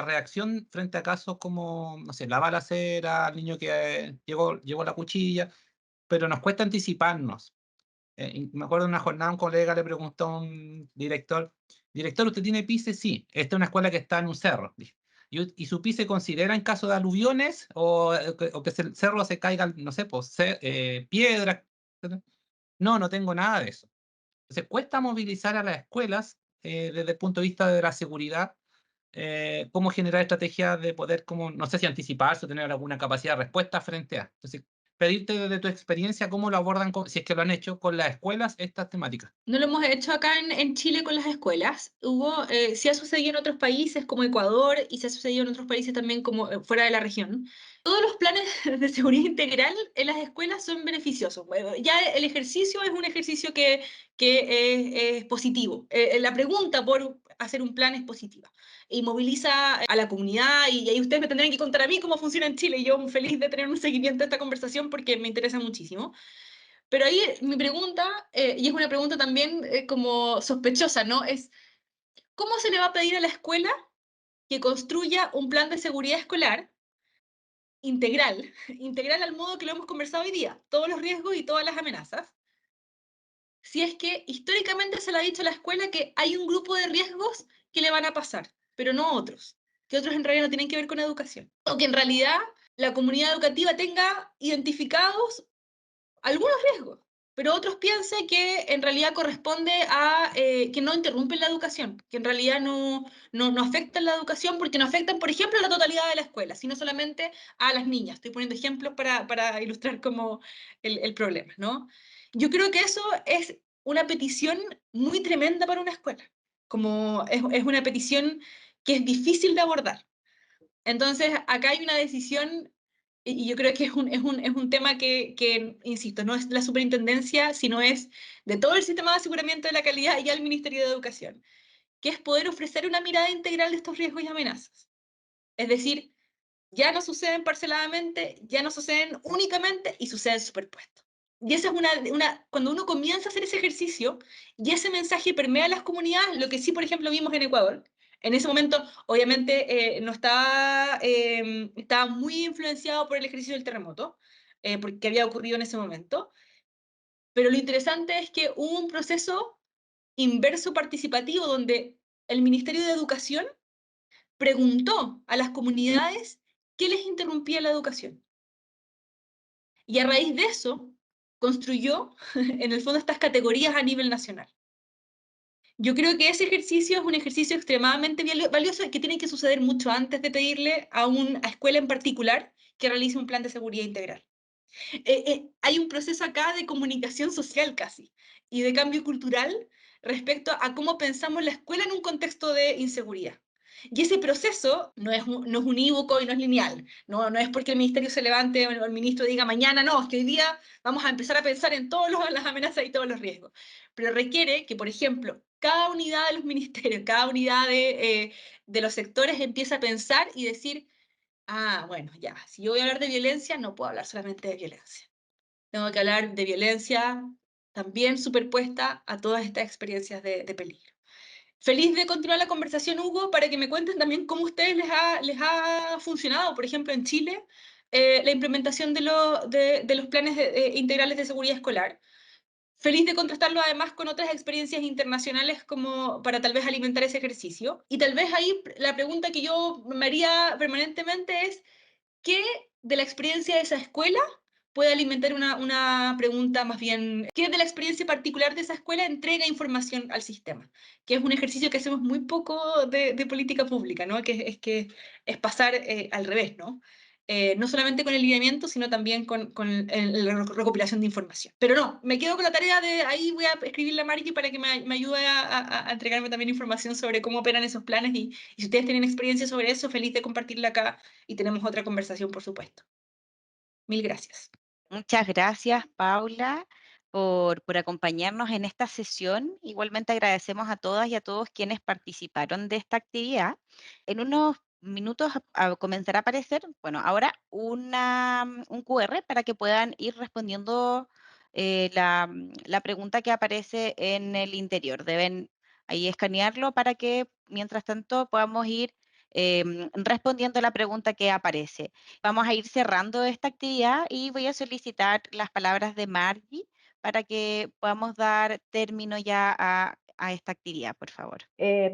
reacción frente a casos como, no sé, la balacera, el niño que llevó la cuchilla, pero nos cuesta anticiparnos. Y me acuerdo de una jornada, un colega le preguntó a un director, ¿usted tiene PICE? Sí, esta es una escuela que está en un cerro. Dije. ¿Y su PICE considera en caso de aluviones o que el cerro se caiga, no sé, pues, piedra? No, no tengo nada de eso. Entonces, cuesta movilizar a las escuelas desde el punto de vista de la seguridad, cómo generar estrategias de poder, como, no sé si anticiparse o tener alguna capacidad de respuesta frente a. Entonces, pedirte desde tu experiencia cómo lo abordan, si es que lo han hecho con las escuelas, estas temáticas. No lo hemos hecho acá en Chile con las escuelas. Sí ha sucedido en otros países como Ecuador y se ha sucedido en otros países también como fuera de la región. Todos los planes de seguridad integral en las escuelas son beneficiosos. Bueno, ya el ejercicio es un ejercicio que es positivo. La pregunta por hacer un plan es positiva y moviliza a la comunidad y ahí ustedes me tendrán que contar a mí cómo funciona en Chile y yo feliz de tener un seguimiento de esta conversación porque me interesa muchísimo. Pero ahí mi pregunta, y es una pregunta también como sospechosa, ¿no? Es, ¿cómo se le va a pedir a la escuela que construya un plan de seguridad escolar integral, integral al modo que lo hemos conversado hoy día, todos los riesgos y todas las amenazas? Si es que históricamente se le ha dicho a la escuela que hay un grupo de riesgos que le van a pasar, pero no otros, que otros en realidad no tienen que ver con educación. O que en realidad la comunidad educativa tenga identificados algunos riesgos, pero otros piensan que en realidad corresponde a que no interrumpen la educación, que en realidad no afectan la educación porque no afectan, por ejemplo, a la totalidad de la escuela, sino solamente a las niñas. Estoy poniendo ejemplos para ilustrar como el problema, ¿no? Yo creo que eso es una petición muy tremenda para una escuela, como es una petición que es difícil de abordar. Entonces, acá hay una decisión y yo creo que es un tema que, insisto, no es la superintendencia, sino es de todo el sistema de aseguramiento de la calidad y al Ministerio de Educación, que es poder ofrecer una mirada integral de estos riesgos y amenazas. Es decir, ya no suceden parceladamente, ya no suceden únicamente y suceden superpuestos. Y esa es cuando uno comienza a hacer ese ejercicio y ese mensaje permea a las comunidades, lo que sí, por ejemplo, vimos en Ecuador. En ese momento, obviamente, no estaba muy influenciado por el ejercicio del terremoto, porque había ocurrido en ese momento. Pero lo interesante es que hubo un proceso inverso participativo donde el Ministerio de Educación preguntó a las comunidades qué les interrumpía la educación. Y a raíz de eso, construyó, en el fondo, estas categorías a nivel nacional. Yo creo que ese ejercicio es un ejercicio extremadamente valioso y que tiene que suceder mucho antes de pedirle a una escuela en particular que realice un plan de seguridad integral. Hay un proceso acá de comunicación social casi. y de cambio cultural respecto a cómo pensamos la escuela en un contexto de inseguridad. Y ese proceso no es unívoco y no es lineal. No es porque el ministerio se levante o el ministro diga mañana, no, es que hoy día vamos a empezar a pensar en todas las amenazas y todos los riesgos. Pero requiere que, por ejemplo, cada unidad de los ministerios, cada unidad de los sectores empiece a pensar y decir, ah, bueno, ya, si yo voy a hablar de violencia, no puedo hablar solamente de violencia. Tengo que hablar de violencia también superpuesta a todas estas experiencias de peligro. Feliz de continuar la conversación, Hugo, para que me cuenten también cómo a ustedes les ha funcionado, por ejemplo, en Chile, la implementación de los planes integrales de seguridad escolar. Feliz de contrastarlo además con otras experiencias internacionales como para tal vez alimentar ese ejercicio. Y tal vez ahí la pregunta que yo me haría permanentemente es, ¿qué de la experiencia de esa escuela puede alimentar una pregunta más bien? ¿Qué de la experiencia particular de esa escuela entrega información al sistema? Que es un ejercicio que hacemos muy poco de política pública, ¿no? Que es pasar al revés, ¿no? No solamente con el lineamiento, sino también con la recopilación de información. Pero no, me quedo con la tarea de, ahí voy a escribirle a Margie para que me ayude a entregarme también información sobre cómo operan esos planes y si ustedes tienen experiencia sobre eso, feliz de compartirla acá y tenemos otra conversación, por supuesto. Mil gracias. Muchas gracias, Paula, por acompañarnos en esta sesión. Igualmente agradecemos a todas y a todos quienes participaron de esta actividad. En unos minutos comenzará a aparecer, bueno, ahora un QR para que puedan ir respondiendo la pregunta que aparece en el interior. Deben ahí escanearlo para que, mientras tanto, podamos ir respondiendo la pregunta que aparece. Vamos a ir cerrando esta actividad y voy a solicitar las palabras de Margie para que podamos dar término ya a esta actividad, por favor.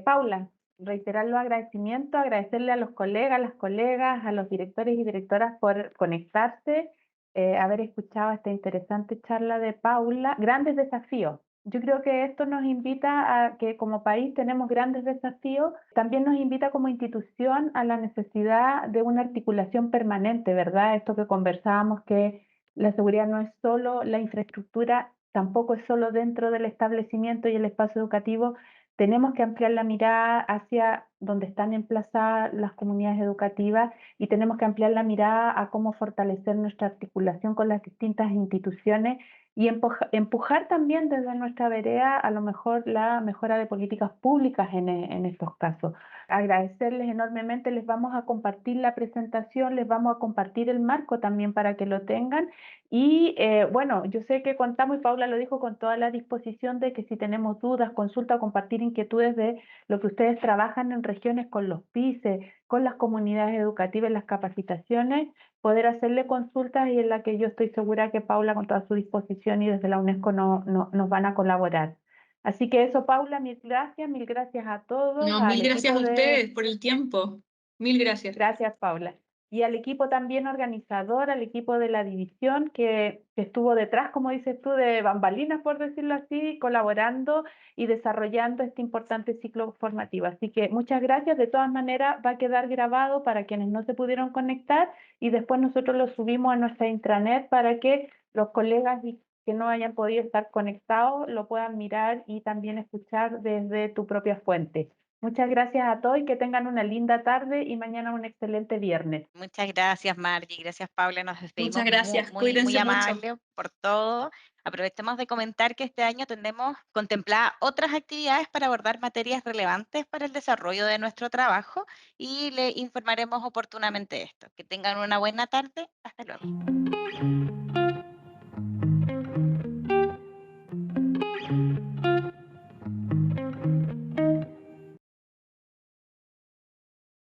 Paula, reiterar los agradecimientos, agradecerle a los colegas, las colegas, a los directores y directoras por conectarse, haber escuchado esta interesante charla de Paula. Grandes desafíos. Yo creo que esto nos invita a que como país tenemos grandes desafíos, también nos invita como institución a la necesidad de una articulación permanente, ¿verdad? Esto que conversábamos, que la seguridad no es solo la infraestructura, tampoco es solo dentro del establecimiento y el espacio educativo. Tenemos que ampliar la mirada hacia donde están emplazadas las comunidades educativas y tenemos que ampliar la mirada a cómo fortalecer nuestra articulación con las distintas instituciones y empujar también desde nuestra vereda a lo mejor la mejora de políticas públicas en estos casos. Agradecerles enormemente, les vamos a compartir la presentación, les vamos a compartir el marco también para que lo tengan. Y bueno, yo sé que contamos, y Paula lo dijo, con toda la disposición de que si tenemos dudas, consultas, compartir inquietudes de lo que ustedes trabajan en regiones con los PICE, con las comunidades educativas, las capacitaciones, poder hacerle consultas y en la que yo estoy segura que Paula con toda su disposición y desde la UNESCO nos van a colaborar. Así que eso, Paula, mil gracias a todos. No, mil gracias a ustedes por el tiempo. Mil gracias. Gracias, Paula. Y al equipo también organizador, al equipo de la división que estuvo detrás, como dices tú, de bambalinas, por decirlo así, colaborando y desarrollando este importante ciclo formativo. Así que muchas gracias. De todas maneras, va a quedar grabado para quienes no se pudieron conectar y después nosotros lo subimos a nuestra intranet para que los colegas que no hayan podido estar conectados lo puedan mirar y también escuchar desde tu propia fuente. Muchas gracias a todos y que tengan una linda tarde y mañana un excelente viernes. Muchas gracias, Margie. Gracias, Paula. Nos despedimos Muchas gracias. muy Cuídense mucho. amable por todo. Aprovechemos de comentar que este año tenemos contempladas otras actividades para abordar materias relevantes para el desarrollo de nuestro trabajo y le informaremos oportunamente de esto. Que tengan una buena tarde. Hasta luego.